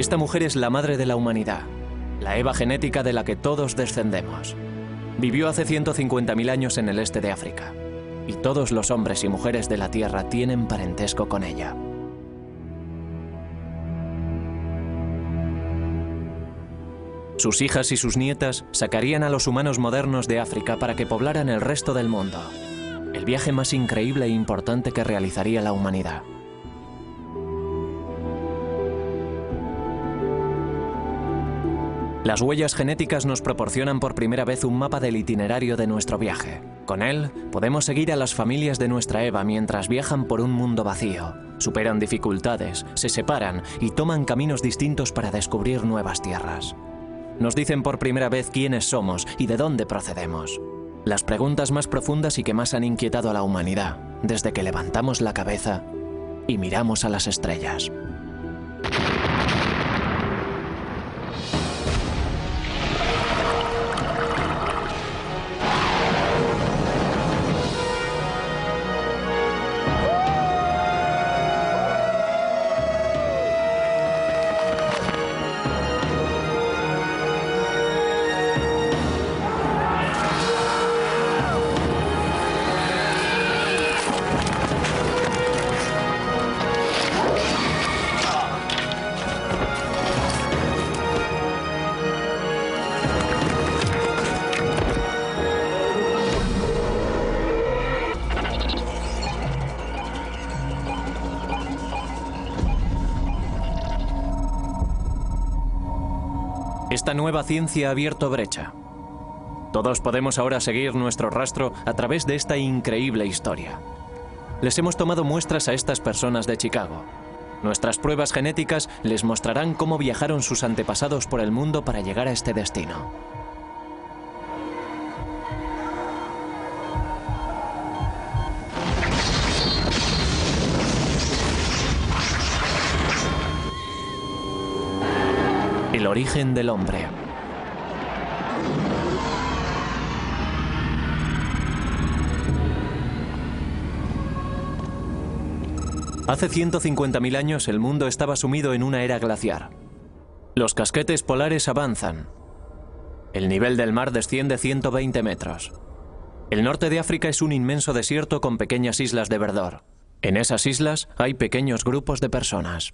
Esta mujer es la madre de la humanidad, la Eva genética de la que todos descendemos. Vivió hace 150.000 años en el este de África, y todos los hombres y mujeres de la Tierra tienen parentesco con ella. Sus hijas y sus nietas sacarían a los humanos modernos de África para que poblaran el resto del mundo. El viaje más increíble e importante que realizaría la humanidad. Las huellas genéticas nos proporcionan por primera vez un mapa del itinerario de nuestro viaje. Con él, podemos seguir a las familias de nuestra Eva mientras viajan por un mundo vacío, superan dificultades, se separan y toman caminos distintos para descubrir nuevas tierras. Nos dicen por primera vez quiénes somos y de dónde procedemos. Las preguntas más profundas y que más han inquietado a la humanidad, desde que levantamos la cabeza y miramos a las estrellas. Esta nueva ciencia ha abierto brecha. Todos podemos ahora seguir nuestro rastro a través de esta increíble historia. Les hemos tomado muestras a estas personas de Chicago. Nuestras pruebas genéticas les mostrarán cómo viajaron sus antepasados por el mundo para llegar a este destino. El origen del hombre. Hace 150.000 años el mundo estaba sumido en una era glaciar. Los casquetes polares avanzan. El nivel del mar desciende 120 metros. El norte de África es un inmenso desierto con pequeñas islas de verdor. En esas islas hay pequeños grupos de personas.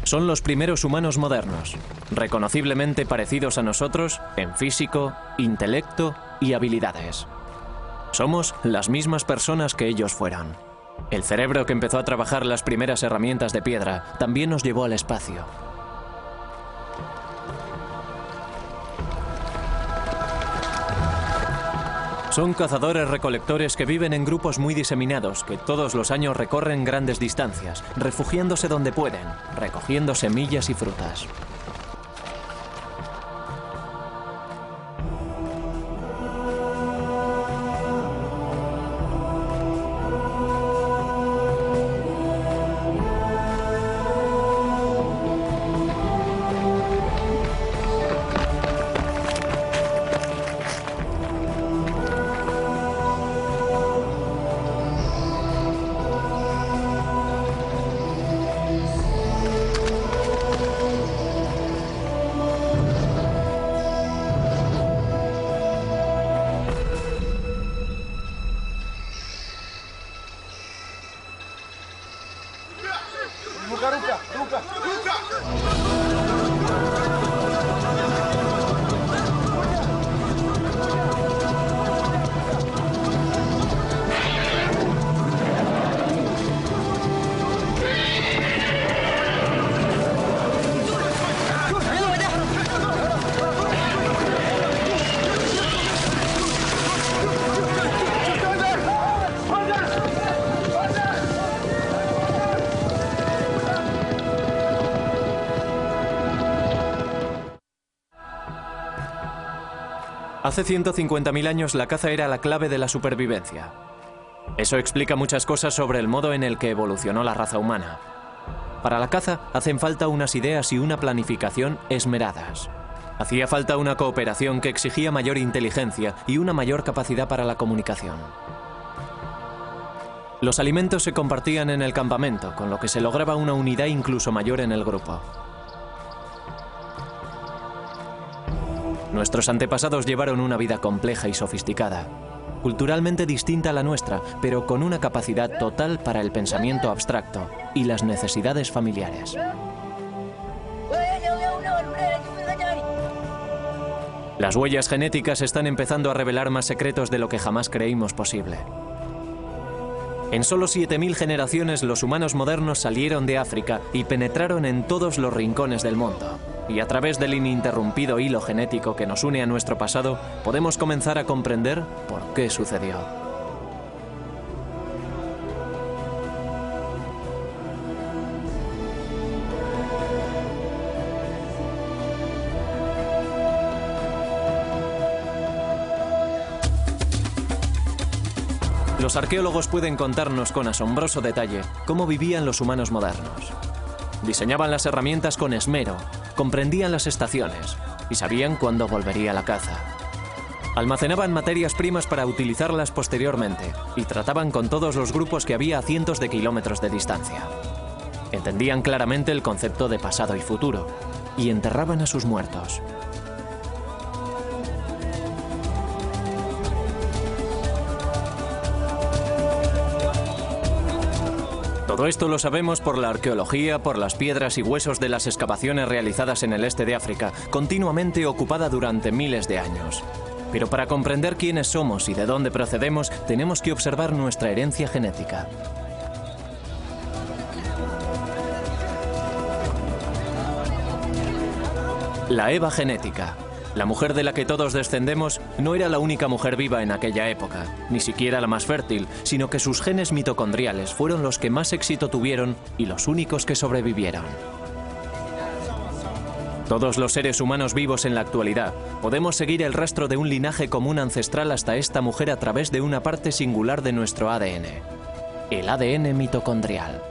Son los primeros humanos modernos, reconociblemente parecidos a nosotros en físico, intelecto y habilidades. Somos las mismas personas que ellos fueron. El cerebro que empezó a trabajar las primeras herramientas de piedra también nos llevó al espacio. Son cazadores-recolectores que viven en grupos muy diseminados, que todos los años recorren grandes distancias, refugiándose donde pueden, recogiendo semillas y frutas. Hace 150.000 años la caza era la clave de la supervivencia. Eso explica muchas cosas sobre el modo en el que evolucionó la raza humana. Para la caza hacen falta unas ideas y una planificación esmeradas. Hacía falta una cooperación que exigía mayor inteligencia y una mayor capacidad para la comunicación. Los alimentos se compartían en el campamento, con lo que se lograba una unidad incluso mayor en el grupo. Nuestros antepasados llevaron una vida compleja y sofisticada, culturalmente distinta a la nuestra, pero con una capacidad total para el pensamiento abstracto y las necesidades familiares. Las huellas genéticas están empezando a revelar más secretos de lo que jamás creímos posible. En solo 7000 generaciones los humanos modernos salieron de África y penetraron en todos los rincones del mundo. Y a través del ininterrumpido hilo genético que nos une a nuestro pasado, podemos comenzar a comprender por qué sucedió. Los arqueólogos pueden contarnos con asombroso detalle cómo vivían los humanos modernos. Diseñaban las herramientas con esmero, comprendían las estaciones y sabían cuándo volvería la caza. Almacenaban materias primas para utilizarlas posteriormente y trataban con todos los grupos que había a cientos de kilómetros de distancia. Entendían claramente el concepto de pasado y futuro y enterraban a sus muertos. Todo esto lo sabemos por la arqueología, por las piedras y huesos de las excavaciones realizadas en el este de África, continuamente ocupada durante miles de años. Pero para comprender quiénes somos y de dónde procedemos, tenemos que observar nuestra herencia genética. La Eva genética. La mujer de la que todos descendemos no era la única mujer viva en aquella época, ni siquiera la más fértil, sino que sus genes mitocondriales fueron los que más éxito tuvieron y los únicos que sobrevivieron. Todos los seres humanos vivos en la actualidad podemos seguir el rastro de un linaje común ancestral hasta esta mujer a través de una parte singular de nuestro ADN, el ADN mitocondrial.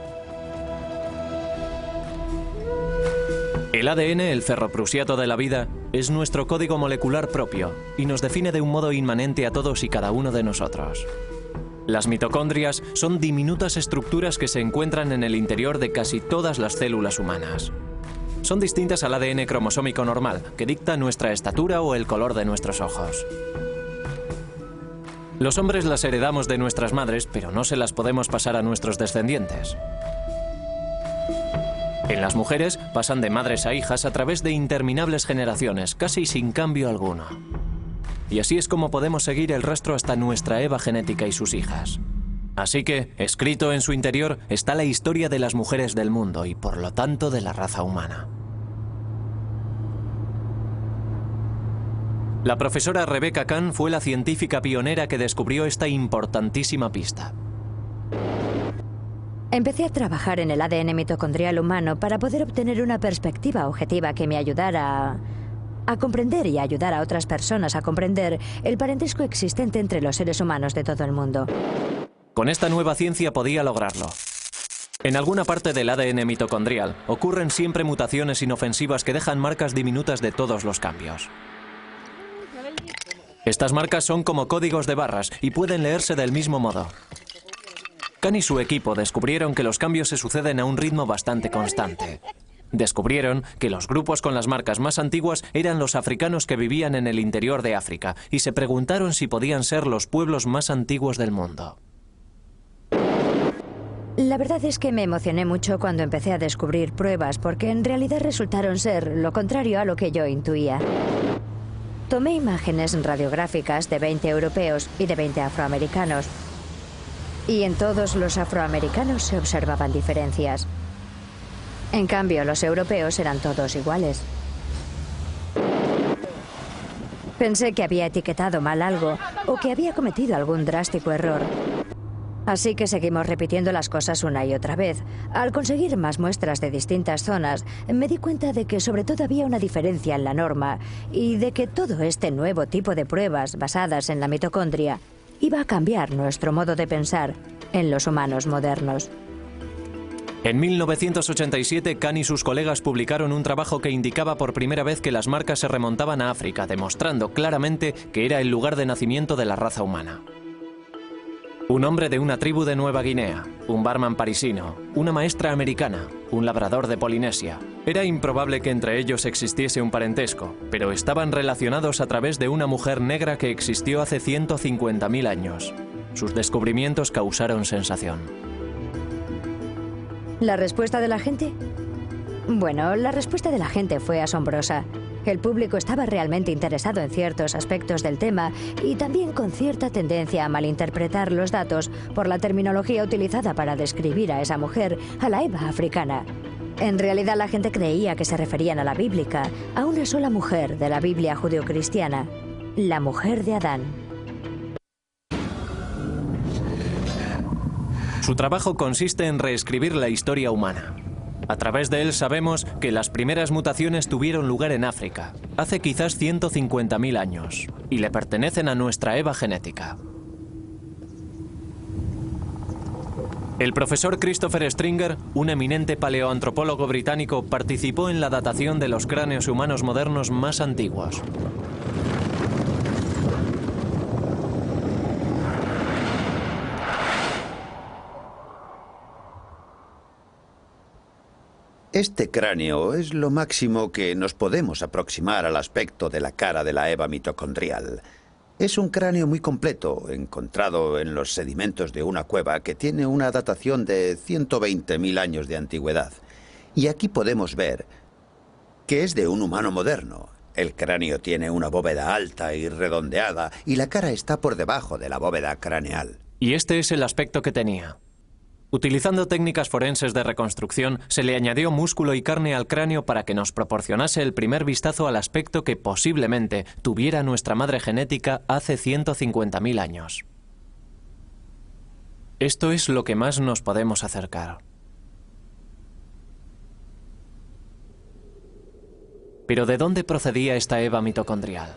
El ADN, el ferroprusiato de la vida, es nuestro código molecular propio y nos define de un modo inmanente a todos y cada uno de nosotros. Las mitocondrias son diminutas estructuras que se encuentran en el interior de casi todas las células humanas. Son distintas al ADN cromosómico normal, que dicta nuestra estatura o el color de nuestros ojos. Los hombres las heredamos de nuestras madres, pero no se las podemos pasar a nuestros descendientes. En las mujeres pasan de madres a hijas a través de interminables generaciones, casi sin cambio alguno. Y así es como podemos seguir el rastro hasta nuestra Eva genética y sus hijas. Así que, escrito en su interior, está la historia de las mujeres del mundo y, por lo tanto, de la raza humana. La profesora Rebecca Kahn fue la científica pionera que descubrió esta importantísima pista. Empecé a trabajar en el ADN mitocondrial humano para poder obtener una perspectiva objetiva que me ayudara a comprender y a ayudar a otras personas a comprender el parentesco existente entre los seres humanos de todo el mundo. Con esta nueva ciencia podía lograrlo. En alguna parte del ADN mitocondrial ocurren siempre mutaciones inofensivas que dejan marcas diminutas de todos los cambios. Estas marcas son como códigos de barras y pueden leerse del mismo modo. Kahn y su equipo descubrieron que los cambios se suceden a un ritmo bastante constante. Descubrieron que los grupos con las marcas más antiguas eran los africanos que vivían en el interior de África y se preguntaron si podían ser los pueblos más antiguos del mundo. La verdad es que me emocioné mucho cuando empecé a descubrir pruebas porque en realidad resultaron ser lo contrario a lo que yo intuía. Tomé imágenes radiográficas de 20 europeos y de 20 afroamericanos. Y en todos los afroamericanos se observaban diferencias. En cambio, los europeos eran todos iguales. Pensé que había etiquetado mal algo o que había cometido algún drástico error. Así que seguimos repitiendo las cosas una y otra vez. Al conseguir más muestras de distintas zonas, me di cuenta de que sobre todo había una diferencia en la norma y de que todo este nuevo tipo de pruebas basadas en la mitocondria iba a cambiar nuestro modo de pensar en los humanos modernos. En 1987, Khan y sus colegas publicaron un trabajo que indicaba por primera vez que las marcas se remontaban a África, demostrando claramente que era el lugar de nacimiento de la raza humana. Un hombre de una tribu de Nueva Guinea, un barman parisino, una maestra americana, un labrador de Polinesia. Era improbable que entre ellos existiese un parentesco, pero estaban relacionados a través de una mujer negra que existió hace 150.000 años. Sus descubrimientos causaron sensación. ¿La respuesta de la gente? Bueno, la respuesta de la gente fue asombrosa. El público estaba realmente interesado en ciertos aspectos del tema y también con cierta tendencia a malinterpretar los datos por la terminología utilizada para describir a esa mujer, a la Eva africana. En realidad la gente creía que se referían a la bíblica, a una sola mujer de la Biblia judeocristiana, la mujer de Adán. Su trabajo consiste en reescribir la historia humana. A través de él sabemos que las primeras mutaciones tuvieron lugar en África, hace quizás 150.000 años, y le pertenecen a nuestra Eva genética. El profesor Christopher Stringer, un eminente paleoantropólogo británico, participó en la datación de los cráneos humanos modernos más antiguos. Este cráneo es lo máximo que nos podemos aproximar al aspecto de la cara de la Eva mitocondrial. Es un cráneo muy completo, encontrado en los sedimentos de una cueva que tiene una datación de 120.000 años de antigüedad. Y aquí podemos ver que es de un humano moderno. El cráneo tiene una bóveda alta y redondeada y la cara está por debajo de la bóveda craneal. Y este es el aspecto que tenía. Utilizando técnicas forenses de reconstrucción, se le añadió músculo y carne al cráneo para que nos proporcionase el primer vistazo al aspecto que posiblemente tuviera nuestra madre genética hace 150.000 años. Esto es lo que más nos podemos acercar. Pero ¿de dónde procedía esta Eva mitocondrial?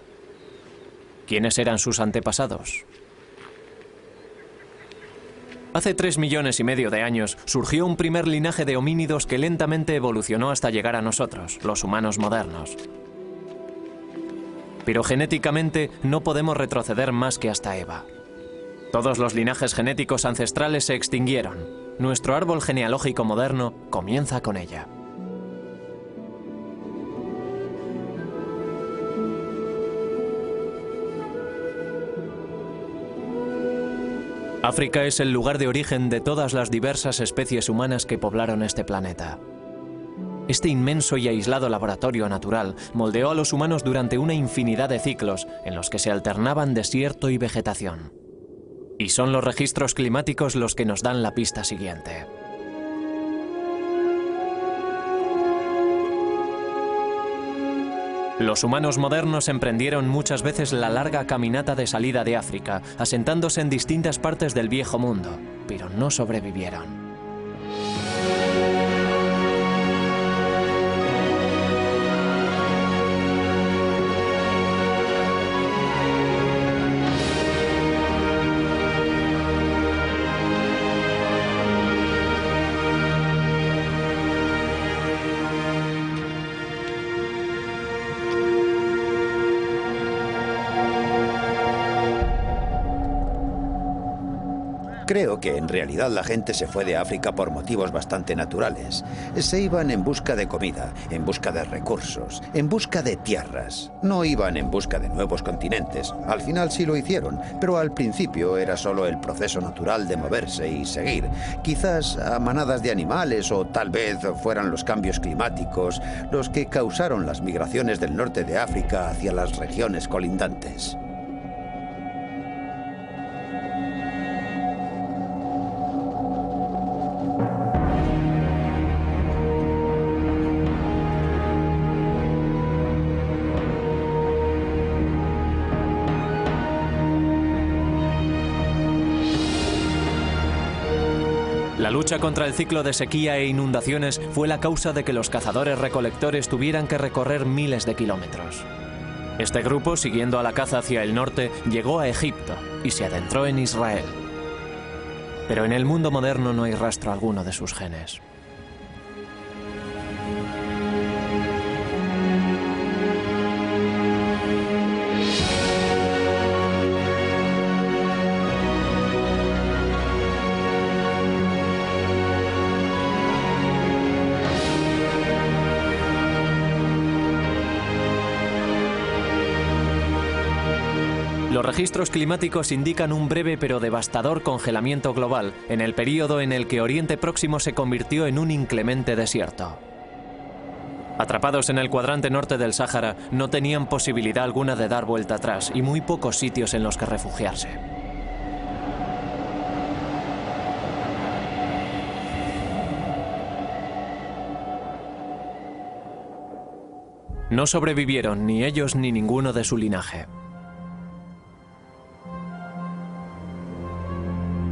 ¿Quiénes eran sus antepasados? Hace 3,5 millones de años surgió un primer linaje de homínidos que lentamente evolucionó hasta llegar a nosotros, los humanos modernos. Pero genéticamente no podemos retroceder más que hasta Eva. Todos los linajes genéticos ancestrales se extinguieron. Nuestro árbol genealógico moderno comienza con ella. África es el lugar de origen de todas las diversas especies humanas que poblaron este planeta. Este inmenso y aislado laboratorio natural moldeó a los humanos durante una infinidad de ciclos en los que se alternaban desierto y vegetación. Y son los registros climáticos los que nos dan la pista siguiente. Los humanos modernos emprendieron muchas veces la larga caminata de salida de África, asentándose en distintas partes del Viejo Mundo, pero no sobrevivieron. Creo que en realidad la gente se fue de África por motivos bastante naturales. Se iban en busca de comida, en busca de recursos, en busca de tierras. No iban en busca de nuevos continentes. Al final sí lo hicieron, pero al principio era solo el proceso natural de moverse y seguir. Quizás a manadas de animales o tal vez fueran los cambios climáticos los que causaron las migraciones del norte de África hacia las regiones colindantes. La lucha contra el ciclo de sequía e inundaciones fue la causa de que los cazadores-recolectores tuvieran que recorrer miles de kilómetros. Este grupo, siguiendo a la caza hacia el norte, llegó a Egipto y se adentró en Israel. Pero en el mundo moderno no hay rastro alguno de sus genes. Los registros climáticos indican un breve pero devastador congelamiento global en el período en el que Oriente Próximo se convirtió en un inclemente desierto. Atrapados en el cuadrante norte del Sáhara, no tenían posibilidad alguna de dar vuelta atrás y muy pocos sitios en los que refugiarse. No sobrevivieron ni ellos ni ninguno de su linaje.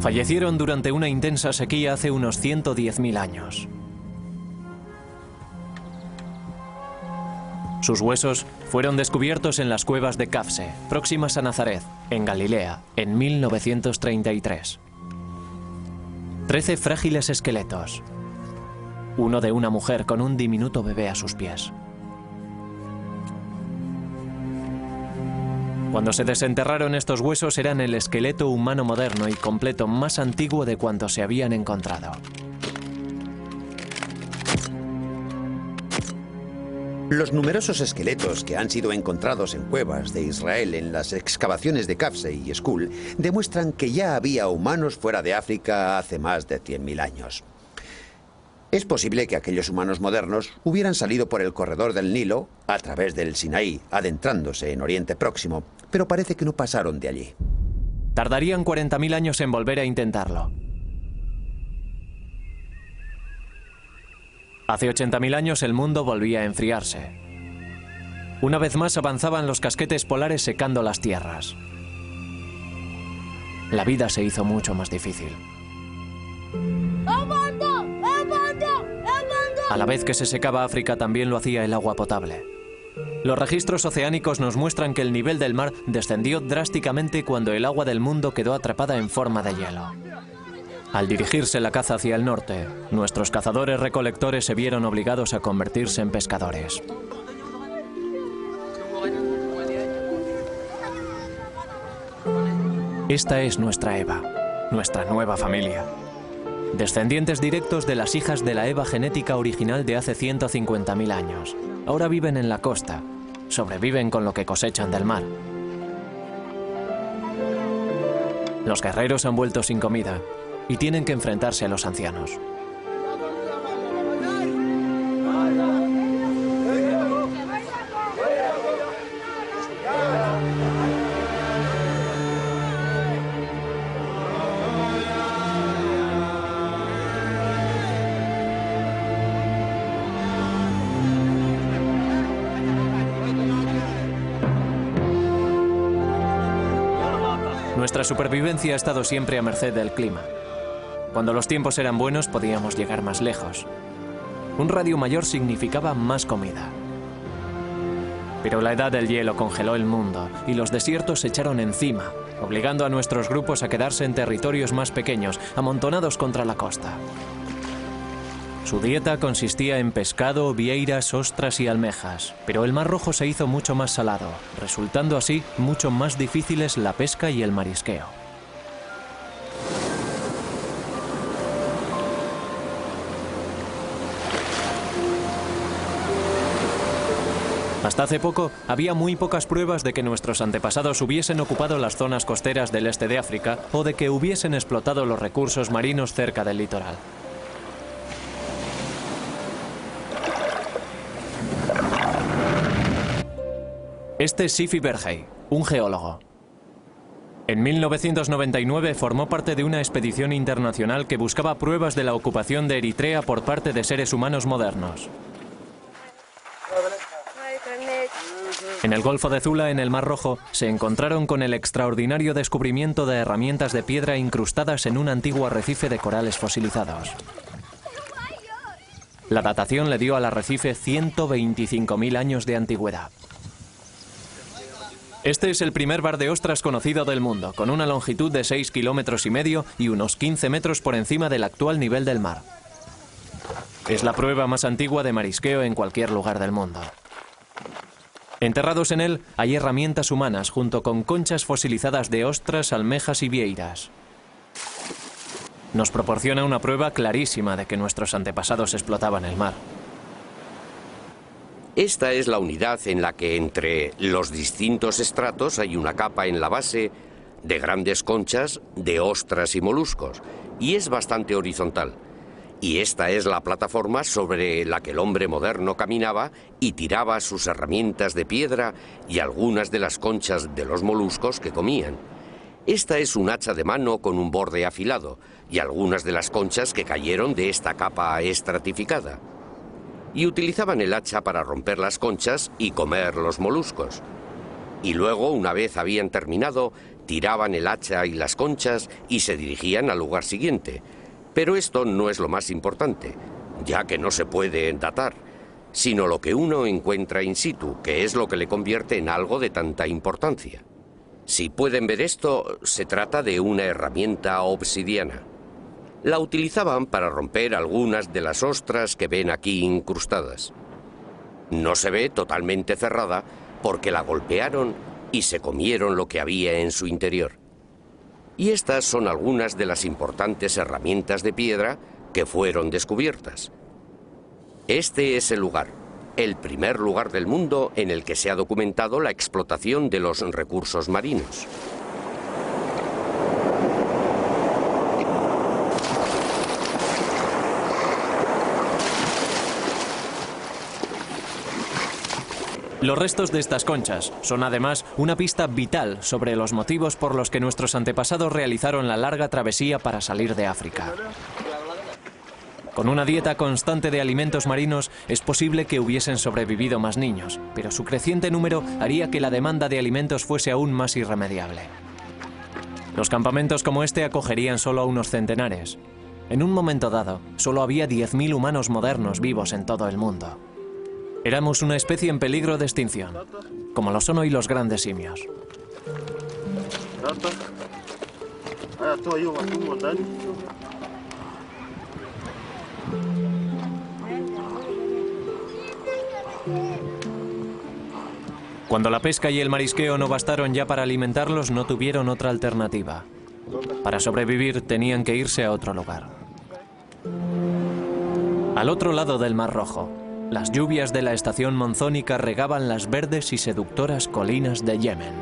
Fallecieron durante una intensa sequía hace unos 110.000 años. Sus huesos fueron descubiertos en las cuevas de Kafse, próximas a Nazaret, en Galilea, en 1933. 13 frágiles esqueletos. Uno de una mujer con un diminuto bebé a sus pies. Cuando se desenterraron estos huesos eran el esqueleto humano moderno y completo más antiguo de cuantos se habían encontrado. Los numerosos esqueletos que han sido encontrados en cuevas de Israel en las excavaciones de Kafse y Skul demuestran que ya había humanos fuera de África hace más de 100.000 años. Es posible que aquellos humanos modernos hubieran salido por el corredor del Nilo a través del Sinaí, adentrándose en Oriente Próximo, pero parece que no pasaron de allí. Tardarían 40.000 años en volver a intentarlo. Hace 80.000 años el mundo volvía a enfriarse. Una vez más avanzaban los casquetes polares secando las tierras. La vida se hizo mucho más difícil. A la vez que se secaba África, también lo hacía el agua potable. Los registros oceánicos nos muestran que el nivel del mar descendió drásticamente cuando el agua del mundo quedó atrapada en forma de hielo. Al dirigirse la caza hacia el norte, nuestros cazadores-recolectores se vieron obligados a convertirse en pescadores. Esta es nuestra Eva, nuestra nueva familia. Descendientes directos de las hijas de la Eva genética original de hace 150.000 años. Ahora viven en la costa. Sobreviven con lo que cosechan del mar. Los guerreros han vuelto sin comida y tienen que enfrentarse a los ancianos. Nuestra supervivencia ha estado siempre a merced del clima. Cuando los tiempos eran buenos podíamos llegar más lejos. Un radio mayor significaba más comida. Pero la edad del hielo congeló el mundo y los desiertos se echaron encima, obligando a nuestros grupos a quedarse en territorios más pequeños, amontonados contra la costa. Su dieta consistía en pescado, vieiras, ostras y almejas, pero el Mar Rojo se hizo mucho más salado, resultando así mucho más difíciles la pesca y el marisqueo. Hasta hace poco, había muy pocas pruebas de que nuestros antepasados hubiesen ocupado las zonas costeras del este de África o de que hubiesen explotado los recursos marinos cerca del litoral. Este es Sifi Bergey, un geólogo. En 1999 formó parte de una expedición internacional que buscaba pruebas de la ocupación de Eritrea por parte de seres humanos modernos. En el Golfo de Zula, en el Mar Rojo, se encontraron con el extraordinario descubrimiento de herramientas de piedra incrustadas en un antiguo arrecife de corales fosilizados. La datación le dio al arrecife 125.000 años de antigüedad. Este es el primer bar de ostras conocido del mundo, con una longitud de 6,5 kilómetros y unos 15 metros por encima del actual nivel del mar. Es la prueba más antigua de marisqueo en cualquier lugar del mundo. Enterrados en él hay herramientas humanas junto con conchas fosilizadas de ostras, almejas y vieiras. Nos proporciona una prueba clarísima de que nuestros antepasados explotaban el mar. Esta es la unidad en la que entre los distintos estratos hay una capa en la base de grandes conchas, de ostras y moluscos, y es bastante horizontal. Y esta es la plataforma sobre la que el hombre moderno caminaba y tiraba sus herramientas de piedra y algunas de las conchas de los moluscos que comían. Esta es un hacha de mano con un borde afilado y algunas de las conchas que cayeron de esta capa estratificada. Y utilizaban el hacha para romper las conchas y comer los moluscos. Y luego, una vez habían terminado, tiraban el hacha y las conchas y se dirigían al lugar siguiente. Pero esto no es lo más importante, ya que no se puede datar, sino lo que uno encuentra in situ, que es lo que le convierte en algo de tanta importancia. Si pueden ver esto, se trata de una herramienta obsidiana. La utilizaban para romper algunas de las ostras que ven aquí incrustadas. No se ve totalmente cerrada porque la golpearon y se comieron lo que había en su interior. Y estas son algunas de las importantes herramientas de piedra que fueron descubiertas. Este es el lugar, el primer lugar del mundo en el que se ha documentado la explotación de los recursos marinos. Los restos de estas conchas son además una pista vital sobre los motivos por los que nuestros antepasados realizaron la larga travesía para salir de África. Con una dieta constante de alimentos marinos es posible que hubiesen sobrevivido más niños, pero su creciente número haría que la demanda de alimentos fuese aún más irremediable. Los campamentos como este acogerían solo a unos centenares. En un momento dado, solo había 10.000 humanos modernos vivos en todo el mundo. Éramos una especie en peligro de extinción, como lo son hoy los grandes simios. Cuando la pesca y el marisqueo no bastaron ya para alimentarlos, no tuvieron otra alternativa. Para sobrevivir tenían que irse a otro lugar. Al otro lado del Mar Rojo, las lluvias de la estación monzónica regaban las verdes y seductoras colinas de Yemen.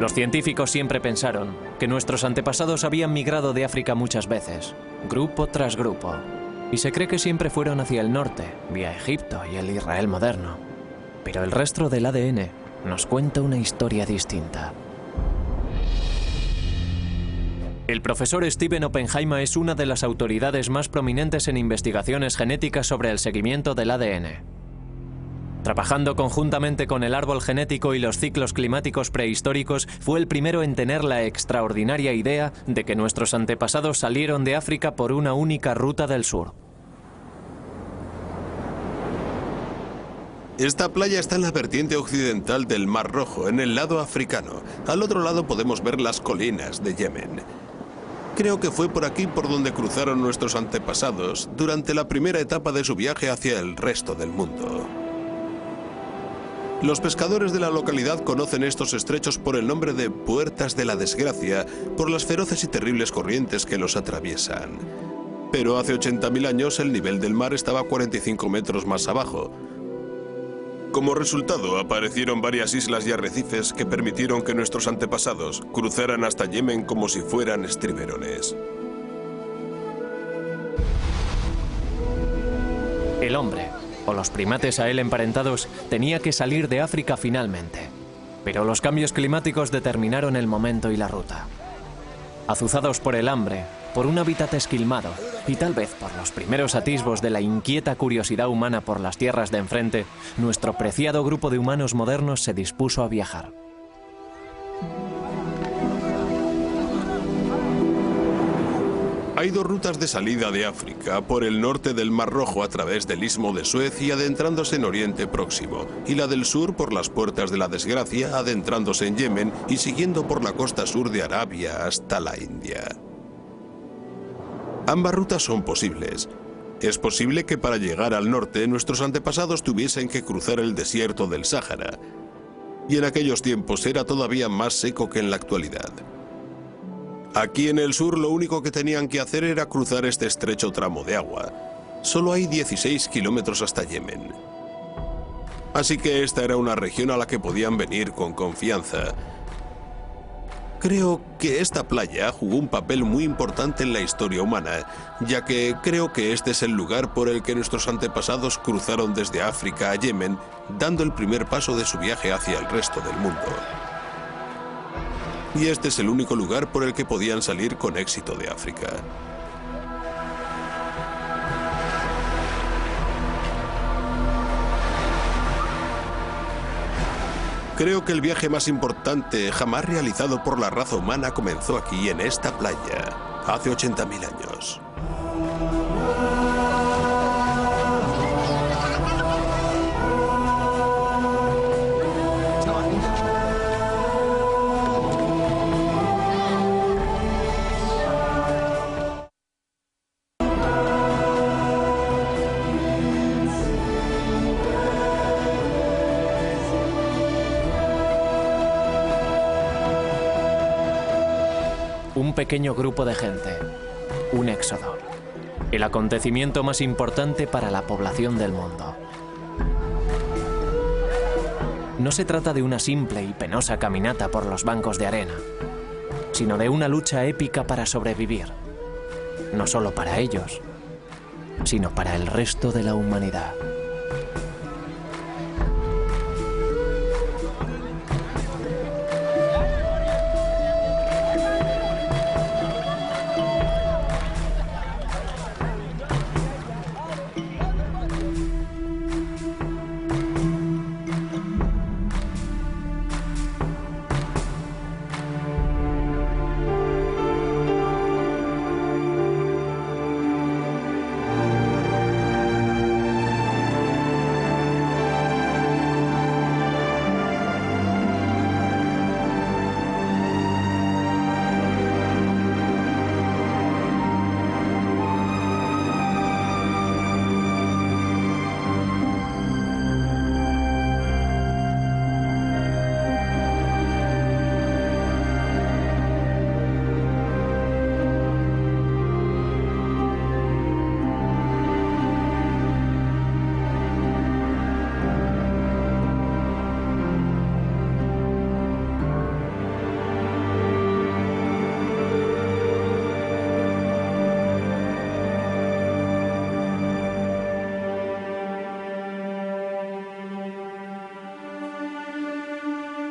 Los científicos siempre pensaron que nuestros antepasados habían migrado de África muchas veces, grupo tras grupo, y se cree que siempre fueron hacia el norte, vía Egipto y el Israel moderno. Pero el rastro del ADN nos cuenta una historia distinta. El profesor Stephen Oppenheimer es una de las autoridades más prominentes en investigaciones genéticas sobre el seguimiento del ADN. Trabajando conjuntamente con el árbol genético y los ciclos climáticos prehistóricos, fue el primero en tener la extraordinaria idea de que nuestros antepasados salieron de África por una única ruta del sur. Esta playa está en la vertiente occidental del Mar Rojo, en el lado africano. Al otro lado podemos ver las colinas de Yemen. Creo que fue por aquí por donde cruzaron nuestros antepasados durante la primera etapa de su viaje hacia el resto del mundo. Los pescadores de la localidad conocen estos estrechos por el nombre de Puertas de la Desgracia, por las feroces y terribles corrientes que los atraviesan. Pero hace 80.000 años el nivel del mar estaba 45 metros más abajo. Como resultado, aparecieron varias islas y arrecifes que permitieron que nuestros antepasados cruzaran hasta Yemen como si fueran estriberones. El hombre, o los primates a él emparentados, tenía que salir de África finalmente. Pero los cambios climáticos determinaron el momento y la ruta. Azuzados por el hambre, por un hábitat esquilmado y tal vez por los primeros atisbos de la inquieta curiosidad humana por las tierras de enfrente, nuestro preciado grupo de humanos modernos se dispuso a viajar. Hay dos rutas de salida de África, por el norte del Mar Rojo a través del Istmo de Suez y adentrándose en Oriente Próximo, y la del sur por las Puertas de la Desgracia, adentrándose en Yemen y siguiendo por la costa sur de Arabia hasta la India. Ambas rutas son posibles. Es posible que para llegar al norte nuestros antepasados tuviesen que cruzar el desierto del Sáhara, y en aquellos tiempos era todavía más seco que en la actualidad. Aquí en el sur lo único que tenían que hacer era cruzar este estrecho tramo de agua. Solo hay 16 kilómetros hasta Yemen. Así que esta era una región a la que podían venir con confianza. Creo que esta playa jugó un papel muy importante en la historia humana, ya que creo que este es el lugar por el que nuestros antepasados cruzaron desde África a Yemen, dando el primer paso de su viaje hacia el resto del mundo. Y este es el único lugar por el que podían salir con éxito de África. Creo que el viaje más importante jamás realizado por la raza humana comenzó aquí, en esta playa, hace 80.000 años. Un pequeño grupo de gente, un éxodo, el acontecimiento más importante para la población del mundo. No se trata de una simple y penosa caminata por los bancos de arena, sino de una lucha épica para sobrevivir, no solo para ellos, sino para el resto de la humanidad.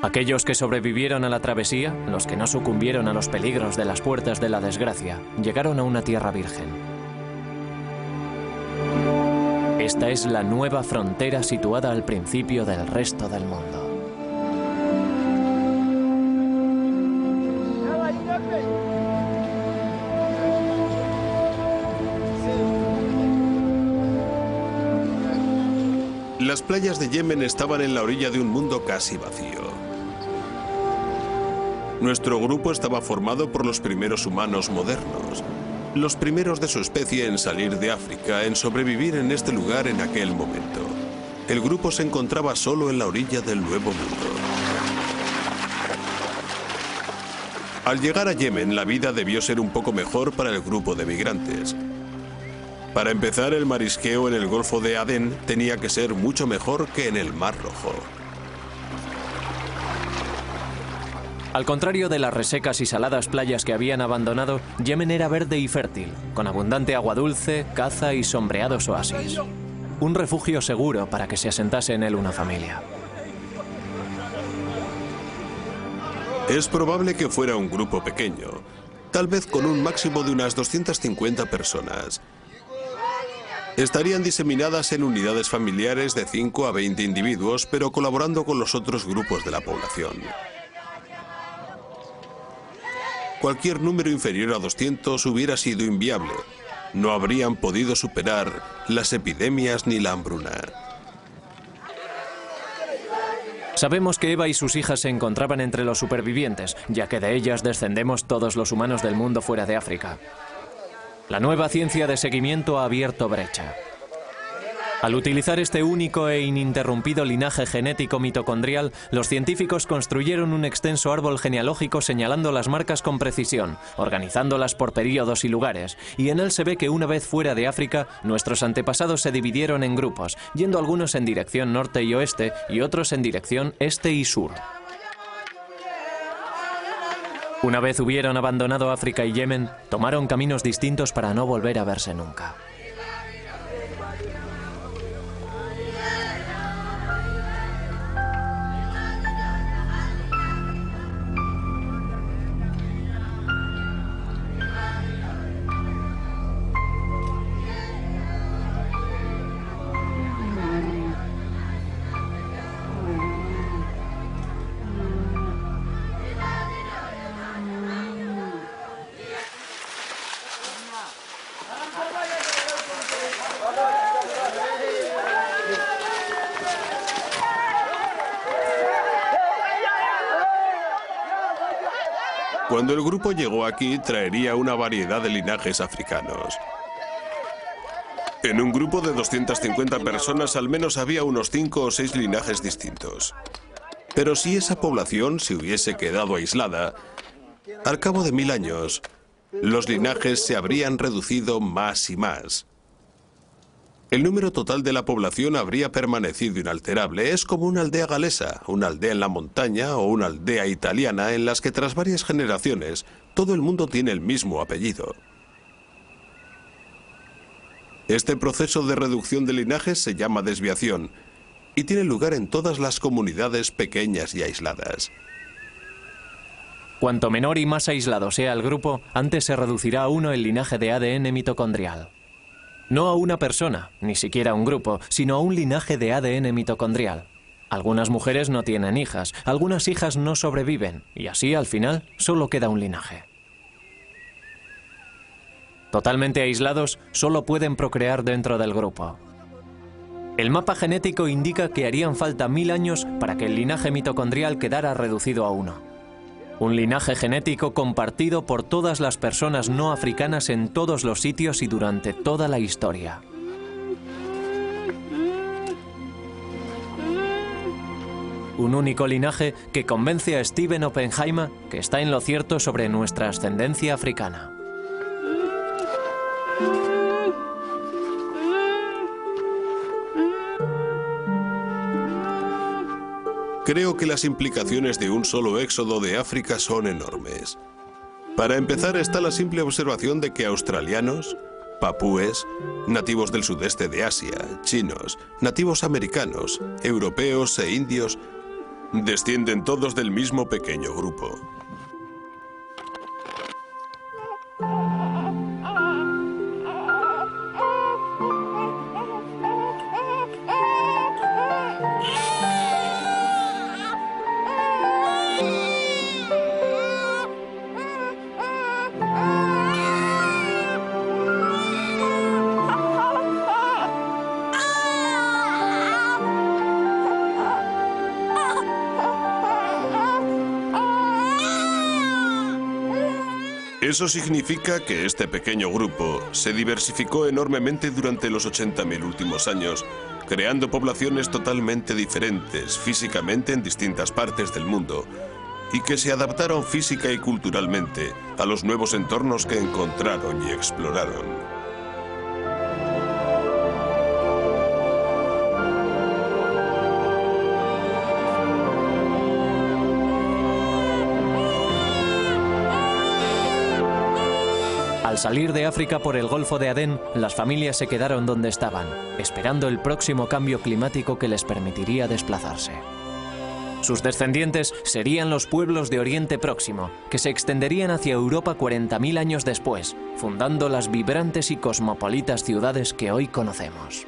Aquellos que sobrevivieron a la travesía, los que no sucumbieron a los peligros de las puertas de la desgracia, llegaron a una tierra virgen. Esta es la nueva frontera situada al principio del resto del mundo. Las playas de Yemen estaban en la orilla de un mundo casi vacío. Nuestro grupo estaba formado por los primeros humanos modernos, los primeros de su especie en salir de África, en sobrevivir en este lugar en aquel momento. El grupo se encontraba solo en la orilla del Nuevo Mundo. Al llegar a Yemen, la vida debió ser un poco mejor para el grupo de migrantes. Para empezar, el marisqueo en el Golfo de Adén tenía que ser mucho mejor que en el Mar Rojo. Al contrario de las resecas y saladas playas que habían abandonado, Yemen era verde y fértil, con abundante agua dulce, caza y sombreados oasis. Un refugio seguro para que se asentase en él una familia. Es probable que fuera un grupo pequeño, tal vez con un máximo de unas 250 personas. Estarían diseminadas en unidades familiares de 5 a 20 individuos, pero colaborando con los otros grupos de la población. Cualquier número inferior a 200 hubiera sido inviable. No habrían podido superar las epidemias ni la hambruna. Sabemos que Eva y sus hijas se encontraban entre los supervivientes, ya que de ellas descendemos todos los humanos del mundo fuera de África. La nueva ciencia de seguimiento ha abierto brecha. Al utilizar este único e ininterrumpido linaje genético mitocondrial, los científicos construyeron un extenso árbol genealógico señalando las marcas con precisión, organizándolas por períodos y lugares, y en él se ve que una vez fuera de África, nuestros antepasados se dividieron en grupos, yendo algunos en dirección norte y oeste y otros en dirección este y sur. Una vez hubieron abandonado África y Yemen, tomaron caminos distintos para no volver a verse nunca. Cuando el grupo llegó aquí, traería una variedad de linajes africanos. En un grupo de 250 personas, al menos había unos 5 o 6 linajes distintos. Pero si esa población se hubiese quedado aislada, al cabo de 1000 años, los linajes se habrían reducido más y más. El número total de la población habría permanecido inalterable. Es como una aldea galesa, una aldea en la montaña o una aldea italiana en las que tras varias generaciones todo el mundo tiene el mismo apellido. Este proceso de reducción de linajes se llama desviación y tiene lugar en todas las comunidades pequeñas y aisladas. Cuanto menor y más aislado sea el grupo, antes se reducirá a uno el linaje de ADN mitocondrial. No a una persona, ni siquiera a un grupo, sino a un linaje de ADN mitocondrial. Algunas mujeres no tienen hijas, algunas hijas no sobreviven, y así al final solo queda un linaje. Totalmente aislados, solo pueden procrear dentro del grupo. El mapa genético indica que harían falta 1000 años para que el linaje mitocondrial quedara reducido a uno. Un linaje genético compartido por todas las personas no africanas en todos los sitios y durante toda la historia. Un único linaje que convence a Stephen Oppenheimer que está en lo cierto sobre nuestra ascendencia africana. Creo que las implicaciones de un solo éxodo de África son enormes. Para empezar está la simple observación de que australianos, papúes, nativos del sudeste de Asia, chinos, nativos americanos, europeos e indios descienden todos del mismo pequeño grupo. Eso significa que este pequeño grupo se diversificó enormemente durante los 80.000 últimos años, creando poblaciones totalmente diferentes físicamente en distintas partes del mundo y que se adaptaron física y culturalmente a los nuevos entornos que encontraron y exploraron. Al salir de África por el Golfo de Adén, las familias se quedaron donde estaban, esperando el próximo cambio climático que les permitiría desplazarse. Sus descendientes serían los pueblos de Oriente Próximo, que se extenderían hacia Europa 40.000 años después, fundando las vibrantes y cosmopolitas ciudades que hoy conocemos.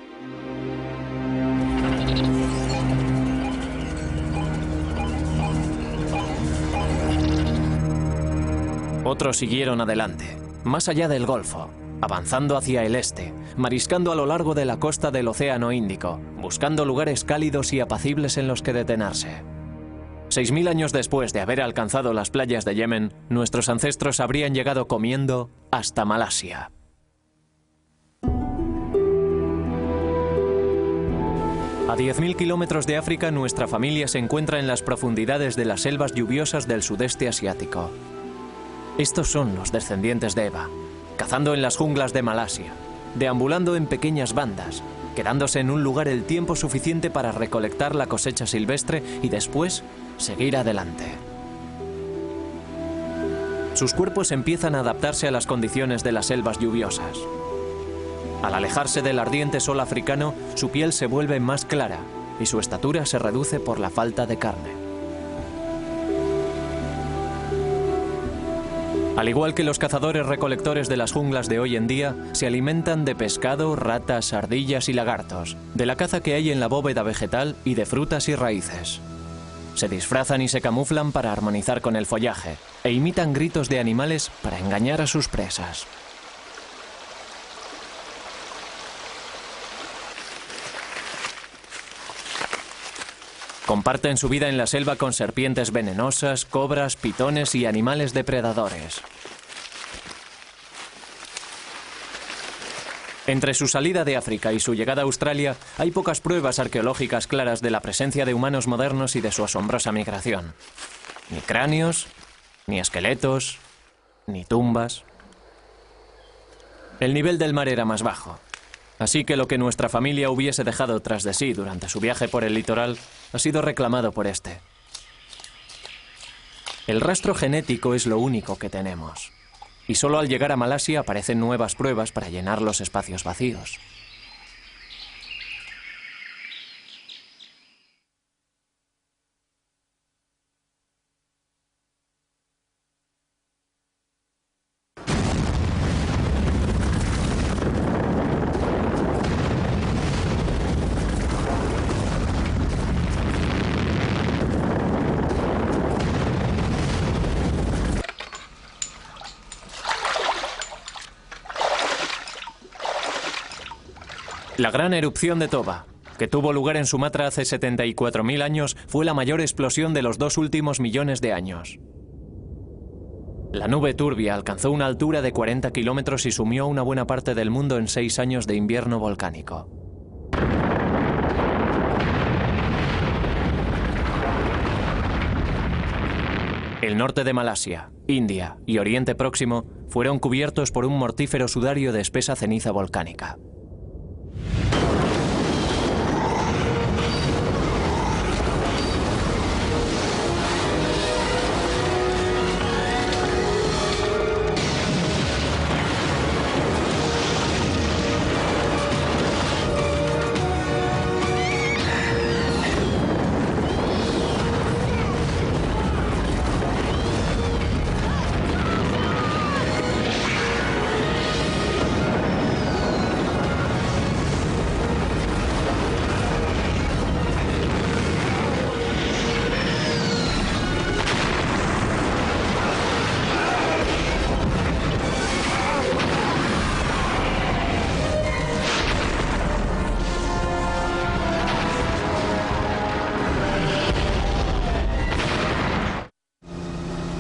Otros siguieron adelante, más allá del Golfo, avanzando hacia el este, mariscando a lo largo de la costa del Océano Índico, buscando lugares cálidos y apacibles en los que detenerse. 6000 años después de haber alcanzado las playas de Yemen, nuestros ancestros habrían llegado comiendo hasta Malasia. A 10.000 kilómetros de África, nuestra familia se encuentra en las profundidades de las selvas lluviosas del sudeste asiático. Estos son los descendientes de Eva, cazando en las junglas de Malasia, deambulando en pequeñas bandas, quedándose en un lugar el tiempo suficiente para recolectar la cosecha silvestre y después seguir adelante. Sus cuerpos empiezan a adaptarse a las condiciones de las selvas lluviosas. Al alejarse del ardiente sol africano, su piel se vuelve más clara y su estatura se reduce por la falta de carne. Al igual que los cazadores-recolectores de las junglas de hoy en día, se alimentan de pescado, ratas, ardillas y lagartos, de la caza que hay en la bóveda vegetal y de frutas y raíces. Se disfrazan y se camuflan para armonizar con el follaje e imitan gritos de animales para engañar a sus presas. Comparten su vida en la selva con serpientes venenosas, cobras, pitones y animales depredadores. Entre su salida de África y su llegada a Australia, hay pocas pruebas arqueológicas claras de la presencia de humanos modernos y de su asombrosa migración. Ni cráneos, ni esqueletos, ni tumbas. El nivel del mar era más bajo. Así que lo que nuestra familia hubiese dejado tras de sí durante su viaje por el litoral ha sido reclamado por este. El rastro genético es lo único que tenemos. Y solo al llegar a Malasia aparecen nuevas pruebas para llenar los espacios vacíos. La gran erupción de Toba, que tuvo lugar en Sumatra hace 74.000 años, fue la mayor explosión de los 2 últimos millones de años. La nube turbia alcanzó una altura de 40 kilómetros y sumió una buena parte del mundo en 6 años de invierno volcánico. El norte de Malasia, India y Oriente Próximo fueron cubiertos por un mortífero sudario de espesa ceniza volcánica.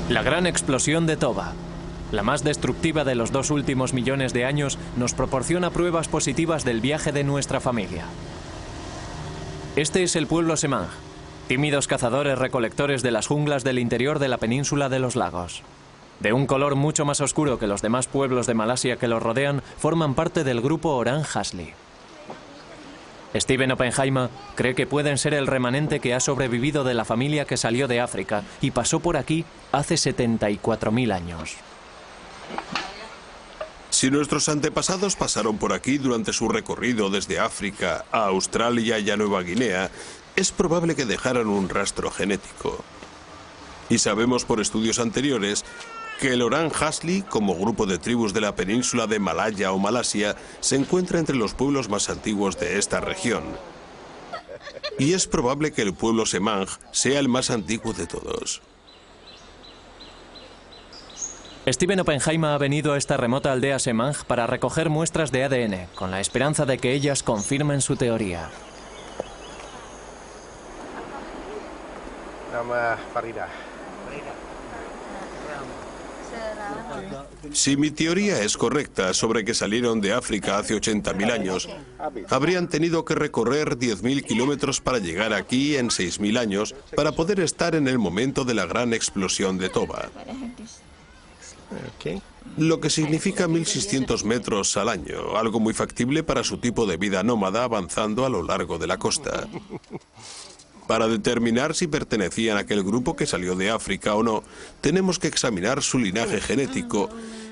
La gran explosión de Toba, la más destructiva de los 2 últimos millones de años, nos proporciona pruebas positivas del viaje de nuestra familia. Este es el pueblo Semang, tímidos cazadores-recolectores de las junglas del interior de la península de los lagos. De un color mucho más oscuro que los demás pueblos de Malasia que los rodean, forman parte del grupo Orang Asli. Stephen Oppenheimer cree que pueden ser el remanente que ha sobrevivido de la familia que salió de África y pasó por aquí hace 74.000 años. Si nuestros antepasados pasaron por aquí durante su recorrido desde África a Australia y a Nueva Guinea, es probable que dejaran un rastro genético. Y sabemos por estudios anteriores que el Orang Asli, como grupo de tribus de la península de Malaya o Malasia, se encuentra entre los pueblos más antiguos de esta región. Y es probable que el pueblo Semang sea el más antiguo de todos. Stephen Oppenheimer ha venido a esta remota aldea Semang para recoger muestras de ADN, con la esperanza de que ellas confirmen su teoría. Nama Farida. Si mi teoría es correcta sobre que salieron de África hace 80.000 años, habrían tenido que recorrer 10.000 kilómetros para llegar aquí en 6.000 años para poder estar en el momento de la gran explosión de Toba. Lo que significa 1.600 metros al año, algo muy factible para su tipo de vida nómada avanzando a lo largo de la costa. Para determinar si pertenecían a aquel grupo que salió de África o no, tenemos que examinar su linaje genético,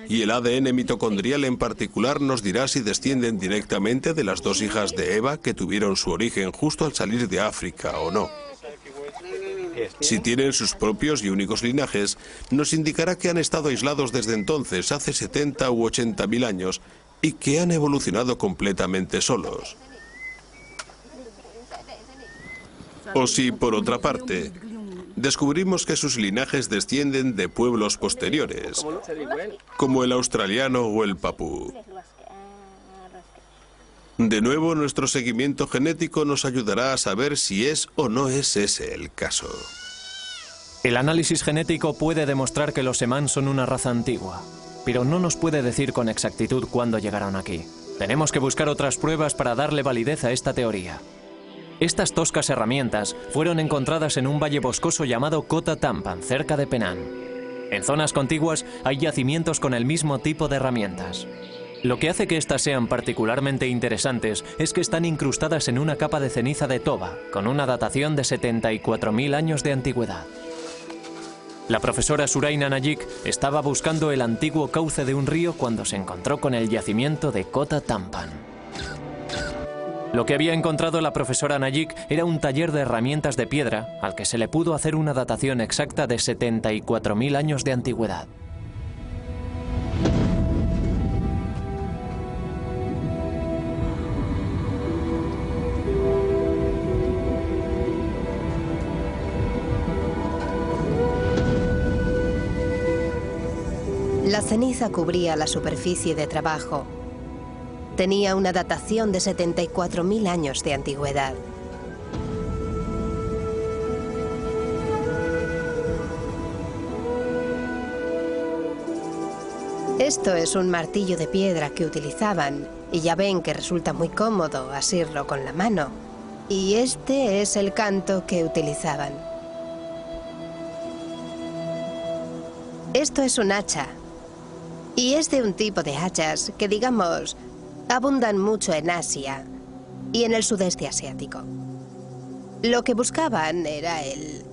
y el ADN mitocondrial en particular nos dirá si descienden directamente de las dos hijas de Eva que tuvieron su origen justo al salir de África o no. Si tienen sus propios y únicos linajes, nos indicará que han estado aislados desde entonces, hace 70 u 80.000 años, y que han evolucionado completamente solos. O si, por otra parte, descubrimos que sus linajes descienden de pueblos posteriores, como el australiano o el papú. De nuevo, nuestro seguimiento genético nos ayudará a saber si es o no es ese el caso. El análisis genético puede demostrar que los Semán son una raza antigua, pero no nos puede decir con exactitud cuándo llegaron aquí. Tenemos que buscar otras pruebas para darle validez a esta teoría. Estas toscas herramientas fueron encontradas en un valle boscoso llamado Kota Tampan, cerca de Penang. En zonas contiguas hay yacimientos con el mismo tipo de herramientas. Lo que hace que estas sean particularmente interesantes es que están incrustadas en una capa de ceniza de Toba, con una datación de 74.000 años de antigüedad. La profesora Suraina Najik estaba buscando el antiguo cauce de un río cuando se encontró con el yacimiento de Kota Tampan. Lo que había encontrado la profesora Najik era un taller de herramientas de piedra al que se le pudo hacer una datación exacta de 74.000 años de antigüedad. La ceniza cubría la superficie de trabajo. Tenía una datación de 74.000 años de antigüedad. Esto es un martillo de piedra que utilizaban, y ya ven que resulta muy cómodo asirlo con la mano. Y este es el canto que utilizaban. Esto es un hacha. Y es de un tipo de hachas que, digamos, abundan mucho en Asia y en el sudeste asiático. Lo que buscaban era el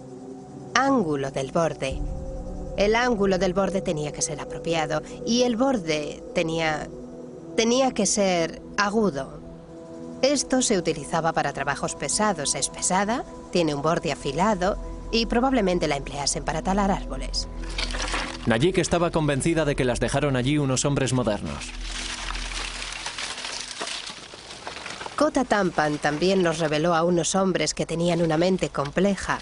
ángulo del borde. El ángulo del borde tenía que ser apropiado y el borde tenía que ser agudo. Esto se utilizaba para trabajos pesados. Es pesada, tiene un borde afilado y probablemente la empleasen para talar árboles. Najik estaba convencida de que las dejaron allí unos hombres modernos. Kota Tampan también nos reveló a unos hombres que tenían una mente compleja.